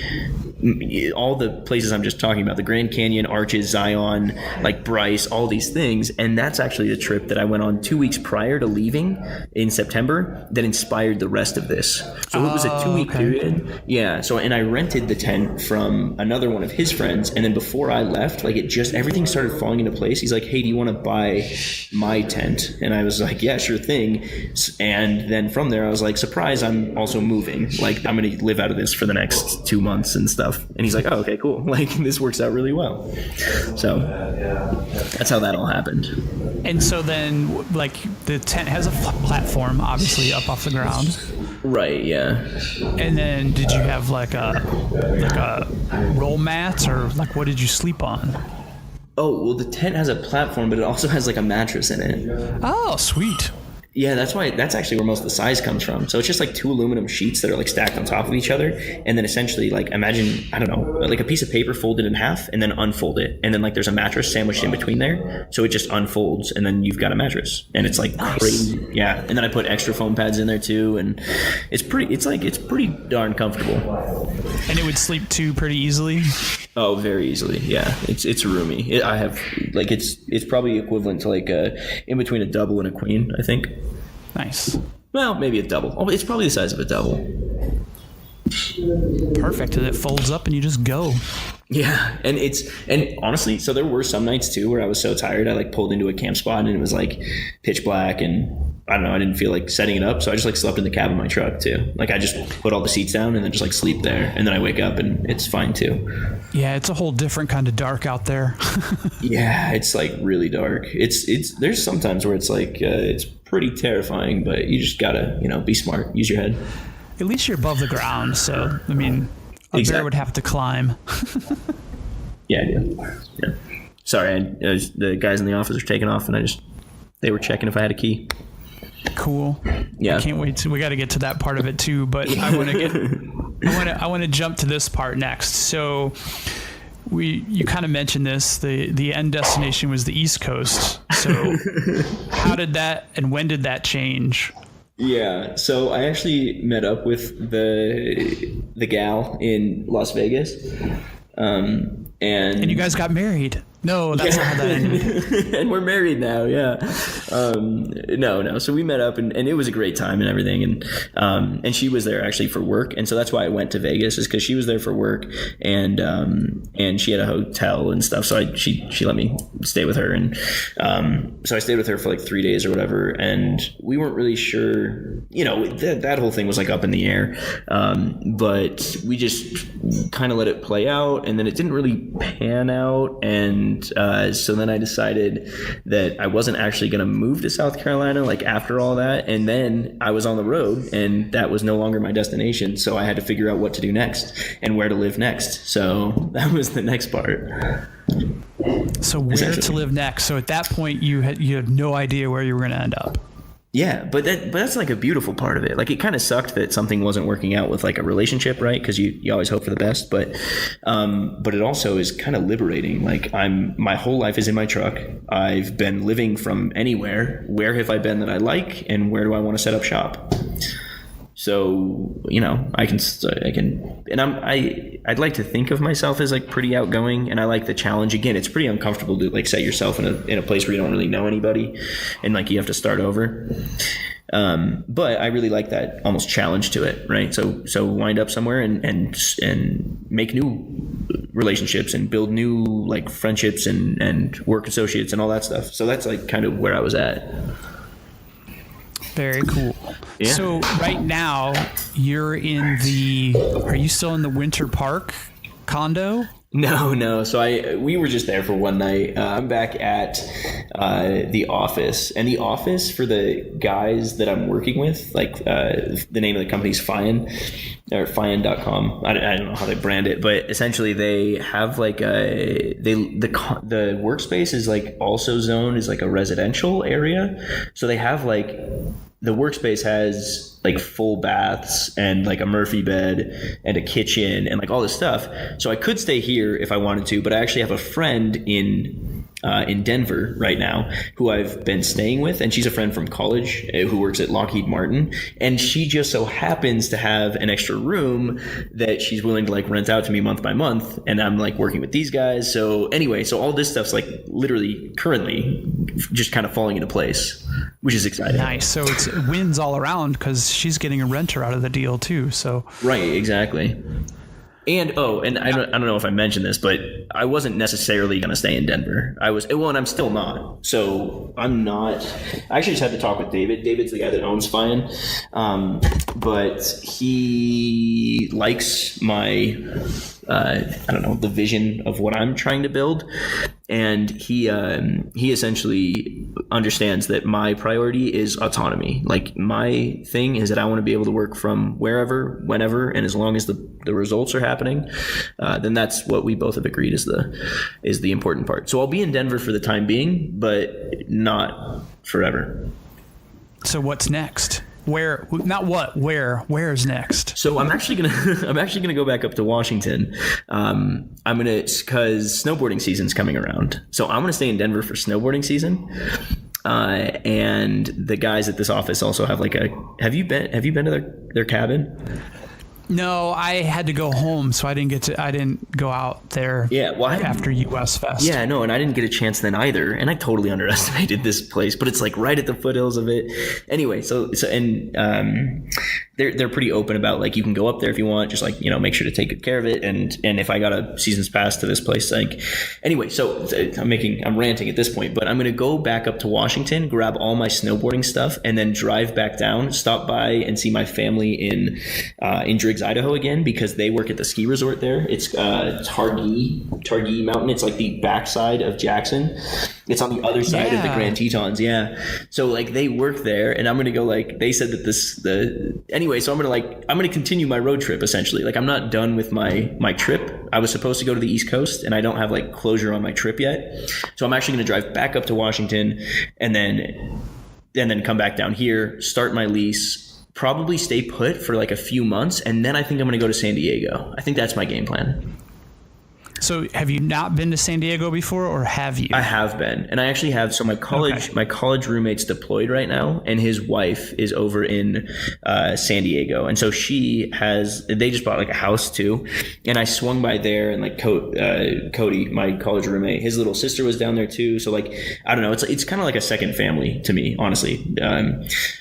all the places I'm just talking about, the Grand Canyon, Arches, Zion, like Bryce, all these things. And that's actually the trip that I went on 2 weeks prior to leaving in September that inspired the rest of this. So it was a 2-week period. Yeah. So, and I rented the tent from another one of his friends. And then before I left, like it just, everything started falling into place. He's like, hey, do you want to buy my tent? And I was like, yeah, sure thing. And then from there, I was like, surprise, I'm also moving. Like I'm going to live out of this for the next 2 months and stuff. And he's like, oh, okay, cool. Like this works out really well. So that's how that all happened. And so then, like, the tent has a platform, obviously, up off the ground. Right, yeah. And then did you have, like a roll mat, or, like, what did you sleep on? Oh, well, the tent has a platform, but it also has, like, a mattress in it. Oh, sweet. Yeah, that's actually where most of the size comes from. So it's just like 2 aluminum sheets that are like stacked on top of each other. And then essentially like imagine, I don't know, like a piece of paper folded in half and then unfold it. And then like there's a mattress sandwiched in between there. So it just unfolds and then you've got a mattress. And it's like crazy. Yeah. And then I put extra foam pads in there too. And it's pretty darn comfortable. And it would sleep too pretty easily? Oh, very easily. Yeah. It's roomy. I have like, it's probably equivalent to like in between a double and a queen, I think. Nice. Well, maybe a double. Oh, it's probably the size of a double. Perfect. And it folds up and you just go. Yeah. And honestly, so there were some nights too where I was so tired I like pulled into a camp spot and it was like pitch black and I don't know, I didn't feel like setting it up. So I just like slept in the cab of my truck too. Like I just put all the seats down and then just like sleep there. And then I wake up and it's fine too. Yeah, it's a whole different kind of dark out there. Yeah, it's like really dark. There's sometimes where it's like, it's pretty terrifying, but you just gotta, be smart, use your head. At least you're above the ground. So, I mean, a bear would have to climb. Yeah, I do. Yeah. Sorry, the guys in the office are taking off and they were checking if I had a key. Cool. Yeah. I can't wait we got to get to that part of it too, but I want to jump to this part next. So you kind of mentioned this, the end destination was the East Coast. So how did that and when did that change? Yeah. So I actually met up with the gal in Las Vegas. And you guys got married. No, that's not how that ended. And we're married now. Yeah. No. So we met up and it was a great time and everything. And she was there actually for work. And so that's why I went to Vegas, is because she was there for work and she had a hotel and stuff. So she let me stay with her. And, so I stayed with her for like 3 days or whatever. And we weren't really sure, that whole thing was like up in the air. But we just kind of let it play out and then it didn't really pan out. And so then I decided that I wasn't actually going to move to South Carolina like after all that. And then I was on the road and that was no longer my destination. So I had to figure out what to do next and where to live next. So that was the next part. So where to live next? So at that point you had no idea where you were going to end up. Yeah, but that's like a beautiful part of it. Like it kind of sucked that something wasn't working out with like a relationship, right? Because you always hope for the best, but it also is kind of liberating. Like my whole life is in my truck. I've been living from anywhere. Where have I been that I like, and where do I want to set up shop? So, I can, and I'd like to think of myself as like pretty outgoing, and I like the challenge. Again, it's pretty uncomfortable to like set yourself in a place where you don't really know anybody and like you have to start over. But I really like that almost challenge to it, right? So wind up somewhere and make new relationships and build new like friendships and work associates and all that stuff. So that's like kind of where I was at. Very cool. Yeah. So right now are you still in the Winter Park condo? No. So we were just there for one night. I'm back at the office, and the office for the guys that I'm working with, like the name of the company's Fian or Fian.com. I don't know how they brand it, but essentially they have like the workspace is like also zoned as like a residential area. So they have like the workspace has like full baths and like a Murphy bed and a kitchen and like all this stuff. So I could stay here if I wanted to, but I actually have a friend in Denver right now who I've been staying with, and she's a friend from college who works at Lockheed Martin, and she just so happens to have an extra room that she's willing to like rent out to me month by month, and I'm like working with these guys. So anyway, so all this stuff's like literally currently just kind of falling into place, which is exciting. Nice. So it's wins all around because she's getting a renter out of the deal too. So right, exactly. And I don't know if I mentioned this, but I wasn't necessarily going to stay in Denver. And I'm still not. So I'm not. I actually just had to talk with David. David's the guy that owns Fian, but he likes my the vision of what I'm trying to build, and he essentially understands that my priority is autonomy. Like my thing is that I want to be able to work from wherever, whenever, and as long as the results are happening, then that's what we both have agreed is the important part. So I'll be in Denver for the time being, but not forever. So what's next? Where is next? So I'm actually gonna go back up to Washington. Because snowboarding season's coming around. So I'm gonna stay in Denver for snowboarding season. And the guys at this office also have like have you been to their cabin? No, I had to go home, so I didn't go out there. Yeah, well, after US Fest. Yeah, no, and I didn't get a chance then either, and I totally underestimated this place, but it's like right at the foothills of it. Anyway, so they're pretty open about like you can go up there if you want, just like make sure to take good care of it, and if I got a season's pass to this place, like anyway, so I'm ranting at this point, but I'm gonna go back up to Washington, grab all my snowboarding stuff, and then drive back down, stop by and see my family in Driggs, Idaho again, because they work at the ski resort there. It's Targhee Mountain. It's like the backside of Jackson. It's on the other side of the Grand Tetons. Yeah. So like they work there, and I'm going to go like, they said that anyway, so I'm going to continue my road trip essentially. Like I'm not done with my trip. I was supposed to go to the East Coast, and I don't have like closure on my trip yet. So I'm actually going to drive back up to Washington and then come back down here, start my lease, probably stay put for like a few months, and then I think I'm going to go to San Diego. I think that's my game plan. So have you not been to San Diego before, or have you? I have been, and I actually have. So my college roommate's deployed right now, and his wife is over in San Diego, and so they just bought like a house too, and I swung by there, and like Cody, my college roommate, his little sister was down there too. So like I don't know, it's kind of like a second family to me, honestly.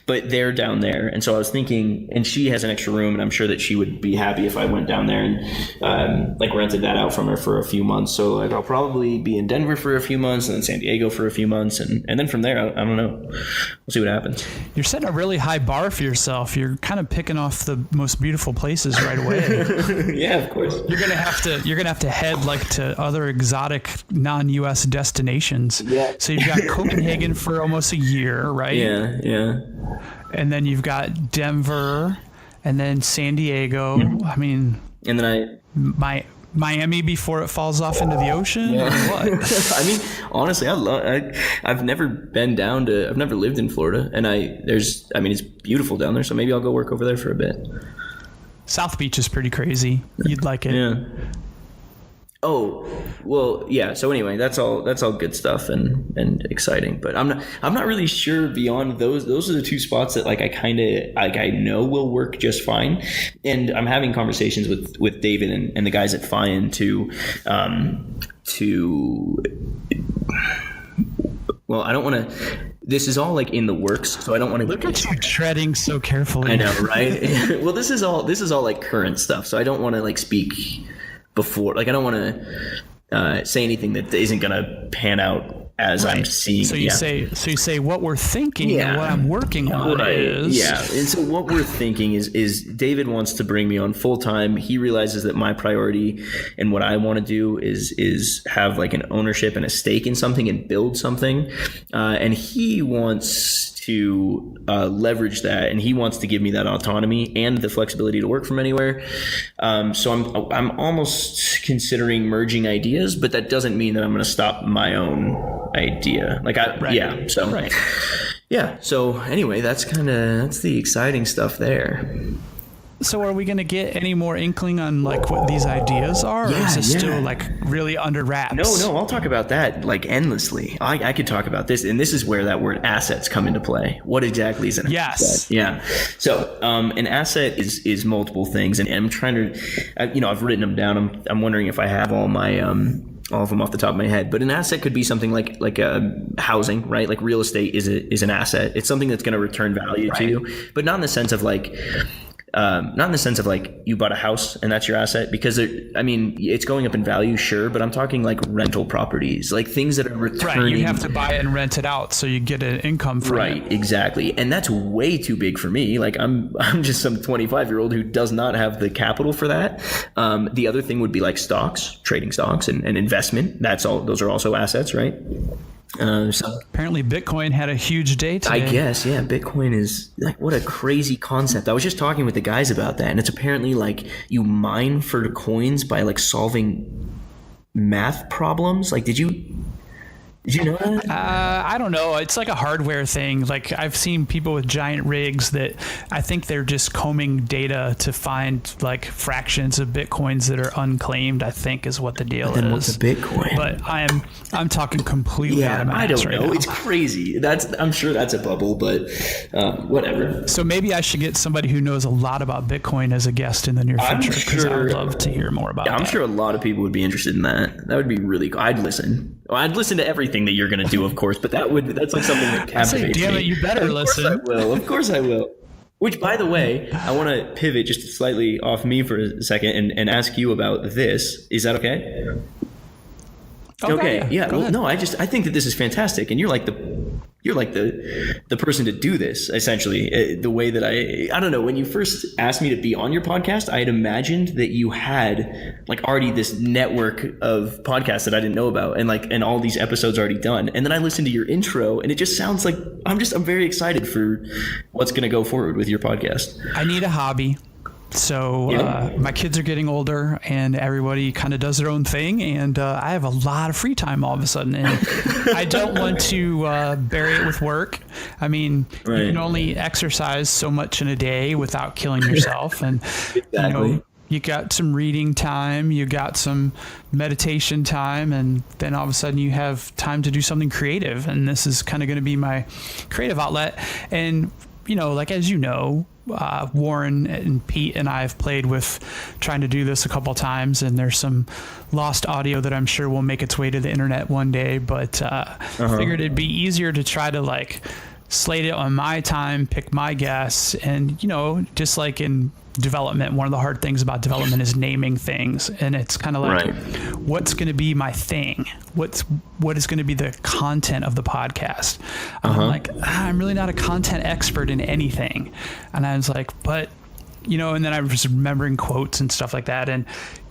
But they're down there, and so I was thinking, and she has an extra room, and I'm sure that she would be happy if I went down there and like rented that out from her for a few months. So like I'll probably be in Denver for a few months, and then San Diego for a few months, and then from there I don't know, we'll see what happens. You're setting a really high bar for yourself. You're kind of picking off the most beautiful places right away. Yeah, of course. You're gonna have to head like to other exotic non-US destinations. Yeah. So you've got Copenhagen for almost a year, right? Yeah. And then you've got Denver, and then San Diego. Mm-hmm. I mean, and then Miami before it falls off into the ocean? Yeah. Or what? I mean, honestly, I've never lived in Florida, and it's beautiful down there, so maybe I'll go work over there for a bit. South Beach is pretty crazy. You'd like it. Yeah. Oh, well, yeah. So anyway, that's all good stuff and exciting, but I'm not really sure beyond those. Those are the two spots that like I know will work just fine. And I'm having conversations with David and the guys at Fian well, I don't want to, this is all like in the works, so I don't want to look at you treading so carefully. I know, right? Well, this is all like current stuff, so I don't want to like speak before, like I don't want to say anything that isn't going to pan out as I'm seeing. So you say what we're thinking and what I'm working on is. Yeah. And so what we're thinking is David wants to bring me on full time. He realizes that my priority and what I want to do is have like an ownership and a stake in something and build something. And he wants to leverage that, and he wants to give me that autonomy and the flexibility to work from anywhere. So I'm almost considering merging ideas, but that doesn't mean that I'm going to stop my own idea. So anyway, that's the exciting stuff there. So are we going to get any more inkling on like what these ideas are? Or is this still like really under wraps? No, I'll talk about that like endlessly. I could talk about this, and this is where that word assets come into play. What exactly is an asset? Yeah. So an asset is multiple things, and I'm trying to, I've written them down. I'm wondering if I have all my all of them off the top of my head, but an asset could be something like housing, right? Like real estate is an asset. It's something that's going to return value to you, but not in the sense of like you bought a house and that's your asset, because it's going up in value, sure, but I'm talking like rental properties, like things that are returning. Right, you have to buy it and rent it out so you get an income from it. Right, exactly. And that's way too big for me. Like I'm just some 25-year-old who does not have the capital for that. The other thing would be like stocks, trading stocks and investment. Those are also assets, right? So apparently Bitcoin had a huge day today. I guess, yeah. Bitcoin is like, what a crazy concept. I was just talking with the guys about that, and it's apparently like you mine for coins by like solving math problems. Like, did you know that? I don't know. It's like a hardware thing. Like I've seen people with giant rigs that I think they're just combing data to find like fractions of Bitcoins that are unclaimed, I think is what the deal is. What's a Bitcoin? But I'm talking completely out of my ass right now. It's crazy. I'm sure that's a bubble, but whatever. So maybe I should get somebody who knows a lot about Bitcoin as a guest in the near future, because I would love to hear more about that. I'm sure a lot of people would be interested in that. That would be really cool. I'd listen. I'd listen to everything that you're going to do, of course, but that's like something that captivates me. Damn it, you better listen. Of course I will. Which, by the way, I want to pivot just slightly off me for a second and ask you about this. Is that okay? Okay. Yeah. Well, no, I think that this is fantastic, and you're like the person to do this, essentially. The way that I don't know, when you first asked me to be on your podcast, I had imagined that you had like already this network of podcasts that I didn't know about, and all these episodes already done. And then I listened to your intro, and it just sounds like I'm very excited for what's going to go forward with your podcast. I need a hobby. So my kids are getting older, and everybody kind of does their own thing, and I have a lot of free time all of a sudden, and I don't want to bury it with work. I mean, you can only exercise so much in a day without killing yourself, and exactly. You got some reading time, you got some meditation time, and then all of a sudden you have time to do something creative, and this is kind of going to be my creative outlet. And like, as you know, Warren and Pete and I have played with trying to do this a couple times, and there's some lost audio that I'm sure will make its way to the internet one day, but figured it'd be easier to try to like slate it on my time, pick my guests, and just like in development, one of the hard things about development is naming things, and it's kind of like, what's going to be my thing? What is going to be the content of the podcast? I'm like, I'm really not a content expert in anything, and I was like, but and then I was remembering quotes and stuff like that, and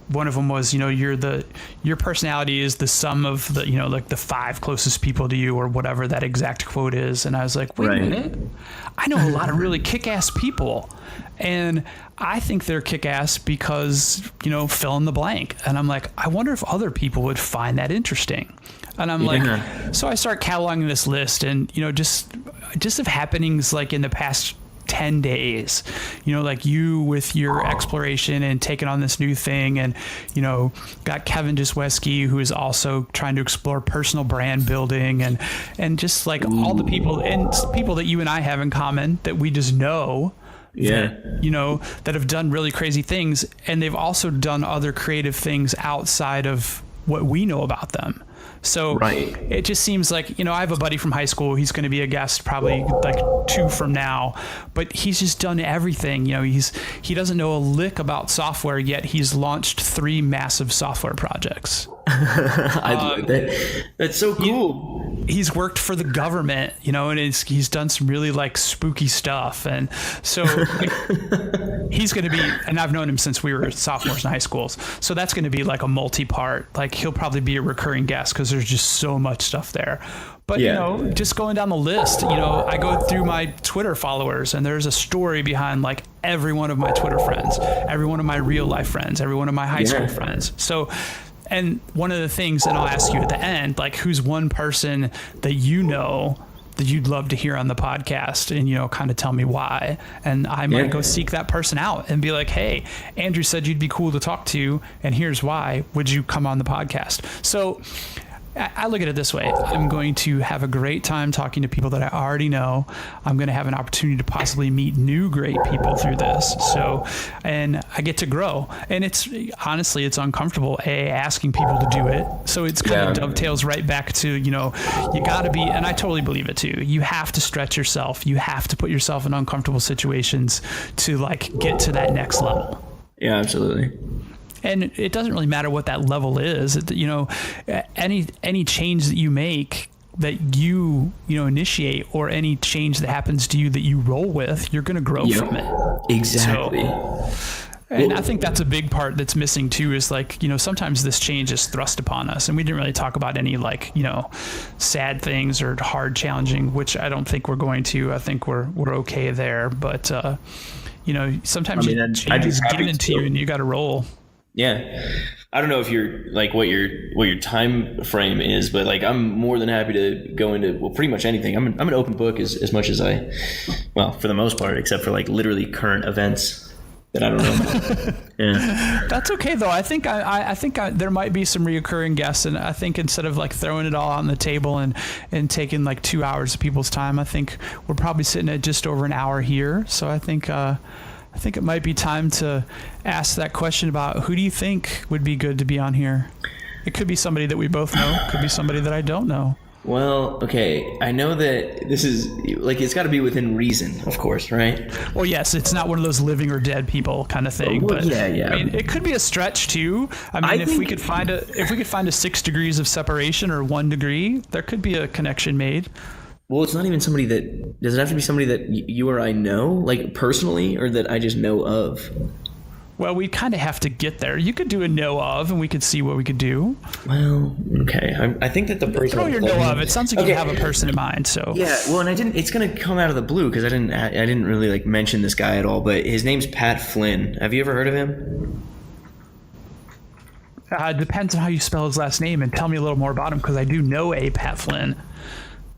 one of them was, your personality is the sum of the, like the 5 closest people to you, or whatever that exact quote is. And I was like, wait a minute, I know a lot of really kick-ass people, and I think they're kick-ass because, fill in the blank. And I'm like, I wonder if other people would find that interesting. And I'm like, so I start cataloging this list, and, just of happenings like in the past 10 days, like you with your exploration and taking on this new thing, and got Kevin Jasweski, who is also trying to explore personal brand building, and just like all the people that you and I have in common that we just know that have done really crazy things, and they've also done other creative things outside of what we know about them. So it just seems like, I have a buddy from high school. He's going to be a guest probably like 2 from now, but he's just done everything. He doesn't know a lick about software, yet he's launched 3 massive software projects. I love that. That's so cool. he's worked for the government, and he's done some really like spooky stuff. And so he's going to be, and I've known him since we were sophomores in high schools. So that's going to be like a multi-part, like he'll probably be a recurring guest because there's just so much stuff there. But, just going down the list, I go through my Twitter followers and there's a story behind like every one of my Twitter friends, every one of my real life friends, every one of my high school friends. So, and one of the things, and I'll ask you at the end, like who's one person that that you'd love to hear on the podcast and, kind of tell me why. And I might go seek that person out and be like, hey, Andrew said you'd be cool to talk to, and here's why. Would you come on the podcast? So I look at it this way. I'm going to have a great time talking to people that I already know. I'm going to have an opportunity to possibly meet new great people through this. So, and I get to grow. And it's honestly, it's uncomfortable, asking people to do it. So it's kind of dovetails right back to, you got to be, and I totally believe it too. You have to stretch yourself. You have to put yourself in uncomfortable situations to like get to that next level. Yeah, absolutely. And it doesn't really matter what that level is. Any change that you make, that you initiate, or any change that happens to you that you roll with, you're going to grow from it. Exactly. And I think that's a big part that's missing too, is like, sometimes this change is thrust upon us, and we didn't really talk about any like, sad things or hard, challenging, which I don't think we're going to. I think we're okay there. But, sometimes change is given to you and you got to roll. Yeah. I don't know if you're like what your time frame is, but like I'm more than happy to go into pretty much anything. I'm an open book as much as for the most part, except for like literally current events that I don't know. Yeah. That's okay though. I think there might be some reoccurring guests, and I think instead of like throwing it all on the table and taking like 2 hours of people's time, I think we're probably sitting at just over an hour here. So I think it might be time to ask that question about who do you think would be good to be on here? It could be somebody that we both know. It could be somebody that I don't know. Well, okay. I know that this is like, it's got to be within reason, of course, right? Well, yes, it's not one of those living or dead people kind of thing. Well, but yeah. I mean, it could be a stretch too. I mean, if we could find a 6 degrees of separation or 1 degree, there could be a connection made. Well, it's not even somebody that, does it have to be somebody that you or I know, like personally, or that I just know of? Well, we kind of have to get there. You could do a know of, and we could see what we could do. Well, okay. I think that the person... Throw your know of. It sounds like you have a person in mind, so... Yeah, well, and I didn't... It's going to come out of the blue, because I didn't really, like, mention this guy at all, but his name's Pat Flynn. Have you ever heard of him? Depends on how you spell his last name, and tell me a little more about him, because I do know a Pat Flynn.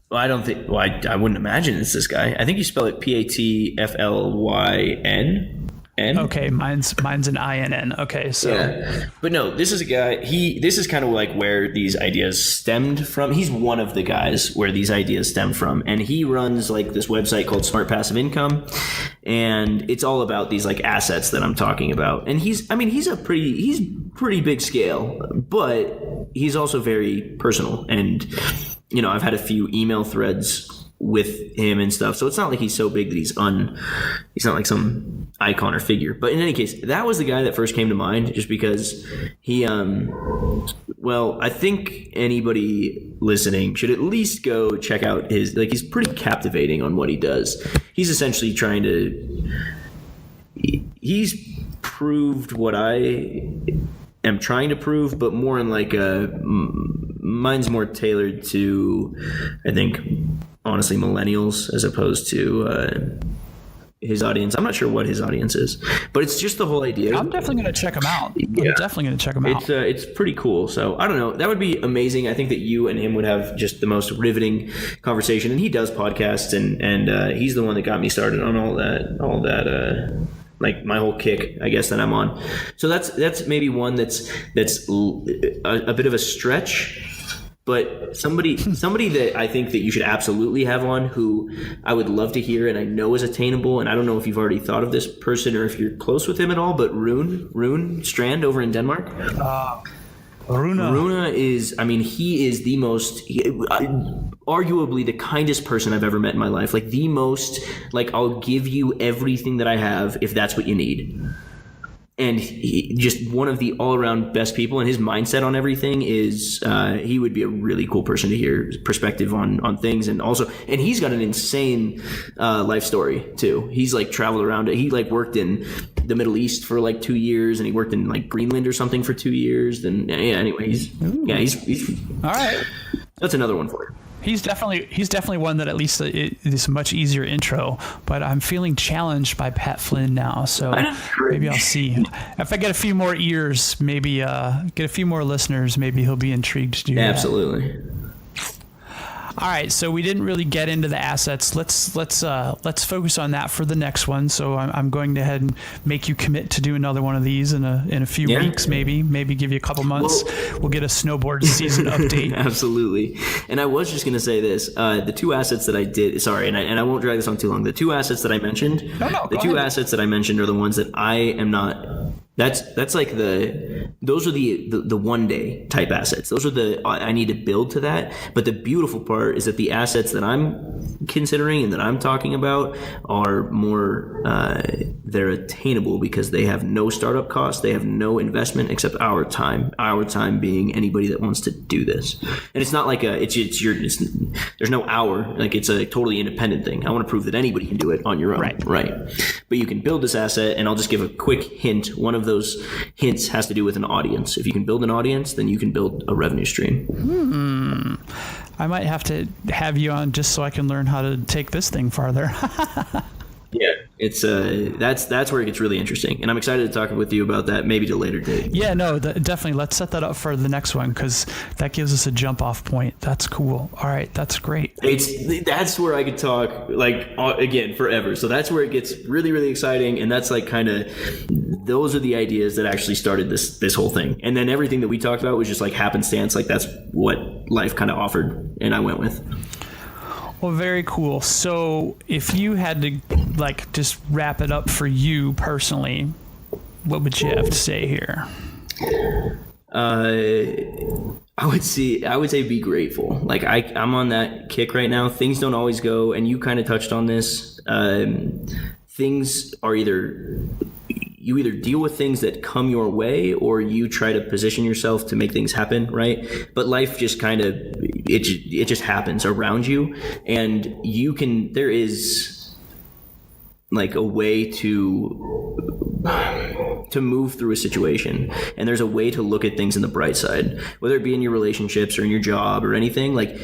Well, I don't think... Well, I wouldn't imagine it's this guy. I think you spell it Patflyn. Okay, mine's an INN. Okay, so... Yeah. But no, this is a guy... This is kind of like where these ideas stemmed from. He's one of the guys where these ideas stem from. And he runs like this website called Smart Passive Income. And it's all about these like assets that I'm talking about. And he's pretty big scale, but he's also very personal. And... I've had a few email threads with him and stuff. So it's not like he's so big that he's not like some icon or figure. But in any case, that was the guy that first came to mind, just because he, I think anybody listening should at least go check out he's pretty captivating on what he does. He's essentially he's proved what I am trying to prove, but more in like mine's more tailored to, I think, honestly, millennials as opposed to his audience. I'm not sure what his audience is, but it's just the whole idea. I'm definitely going to check him out. Yeah. I'm definitely going to check him out. It's pretty cool. So I don't know. That would be amazing. I think that you and him would have just the most riveting conversation. And he does podcasts, and he's the one that got me started on all that. Like my whole kick, I guess, that I'm on. So that's maybe one that's a bit of a stretch, but somebody that I think that you should absolutely have on, who I would love to hear and I know is attainable. And I don't know if you've already thought of this person or if you're close with him at all, but Rune Strand over in Denmark. Rune is, he is the most, arguably the kindest person I've ever met in my life. Like the most, like, I'll give you everything that I have if that's what you need. and just one of the all-around best people, and his mindset on everything is he would be a really cool person to hear his perspective on things. And he's got an insane life story too. He's like traveled around it. He like worked in the Middle East for like 2 years, and he worked in like Greenland or something for 2 years. And anyway, he's all right. That's another one for you. He's definitely one that at least it is a much easier intro, but I'm feeling challenged by Pat Flynn now. So maybe I'll see if I get a few more ears, maybe get a few more listeners, maybe he'll be intrigued to do that. Absolutely. All right, so we didn't really get into the assets. Let's focus on that for the next one. So I'm going to ahead and make you commit to do another one of these in a few weeks, maybe give you a couple months. We'll get a snowboard season update. Absolutely. And I was just going to say this: the two assets that I did. Sorry, and I won't drag this on too long. The two assets that I mentioned. Assets that I mentioned are the ones that I am not. That's like those are the one day type assets. Those are I need to build to that. But the beautiful part is that the assets that I'm considering and that I'm talking about are more, they're attainable because they have no startup costs. They have no investment except our time being anybody that wants to do this. And it's not like there's no hour, like it's a totally independent thing. I want to prove that anybody can do it on your own. Right. But you can build this asset, and I'll just give a quick hint. One of those hints has to do with an audience. If you can build an audience, then you can build a revenue stream. I might have to have you on just so I can learn how to take this thing farther. Yeah, it's that's where it gets really interesting, and I'm excited to talk with you about that maybe to a later date. Yeah, no, definitely. Let's set that up for the next one because that gives us a jump off point. That's cool. All right, that's great. That's where I could talk like again forever. So that's where it gets really, really exciting, and that's like kind of those are the ideas that actually started this whole thing, and then everything that we talked about was just like happenstance. Like that's what life kind of offered, and I went with. Well, very cool. So if you had to like just wrap it up for you personally, what would you have to say here? I would say be grateful. Like I'm on that kick right now. Things don't always go, and you kind of touched on this. Things are you either deal with things that come your way or you try to position yourself to make things happen, right? But life just kind of, it just happens around you, and there is like a way to move through a situation, and there's a way to look at things in the bright side, whether it be in your relationships or in your job or anything. Like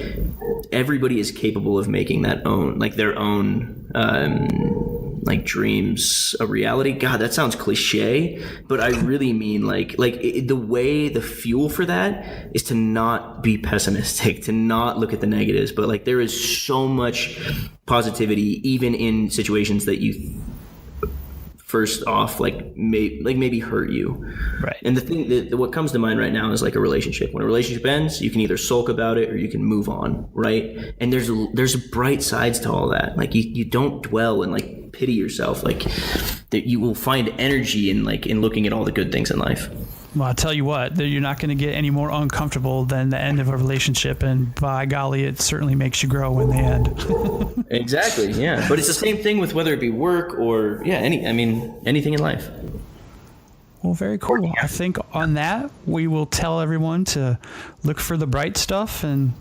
everybody is capable of making their own like dreams a reality. God, that sounds cliche, but I really mean the fuel for that is to not be pessimistic, to not look at the negatives, but like there is so much positivity even in situations that you first off maybe hurt you. Right. And the thing that what comes to mind right now is like a relationship. When a relationship ends, you can either sulk about it or you can move on, right? And there's bright sides to all that. Like you don't dwell and like pity yourself. Like that you will find energy in looking at all the good things in life. Well, I'll tell you what, you're not going to get any more uncomfortable than the end of a relationship. And by golly, it certainly makes you grow in the end. Exactly. Yeah. But it's the same thing with whether it be work or anything in life. Well, very cool. I think on that, we will tell everyone to look for the bright stuff, and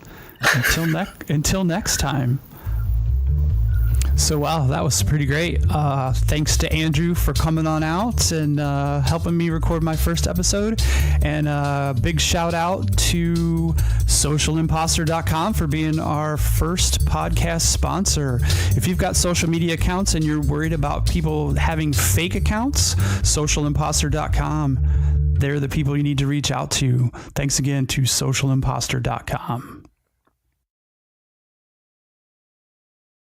until next time. So, wow, that was pretty great. Thanks to Andrew for coming on out and helping me record my first episode. And a big shout out to socialimposter.com for being our first podcast sponsor. If you've got social media accounts and you're worried about people having fake accounts, socialimposter.com. They're the people you need to reach out to. Thanks again to socialimposter.com.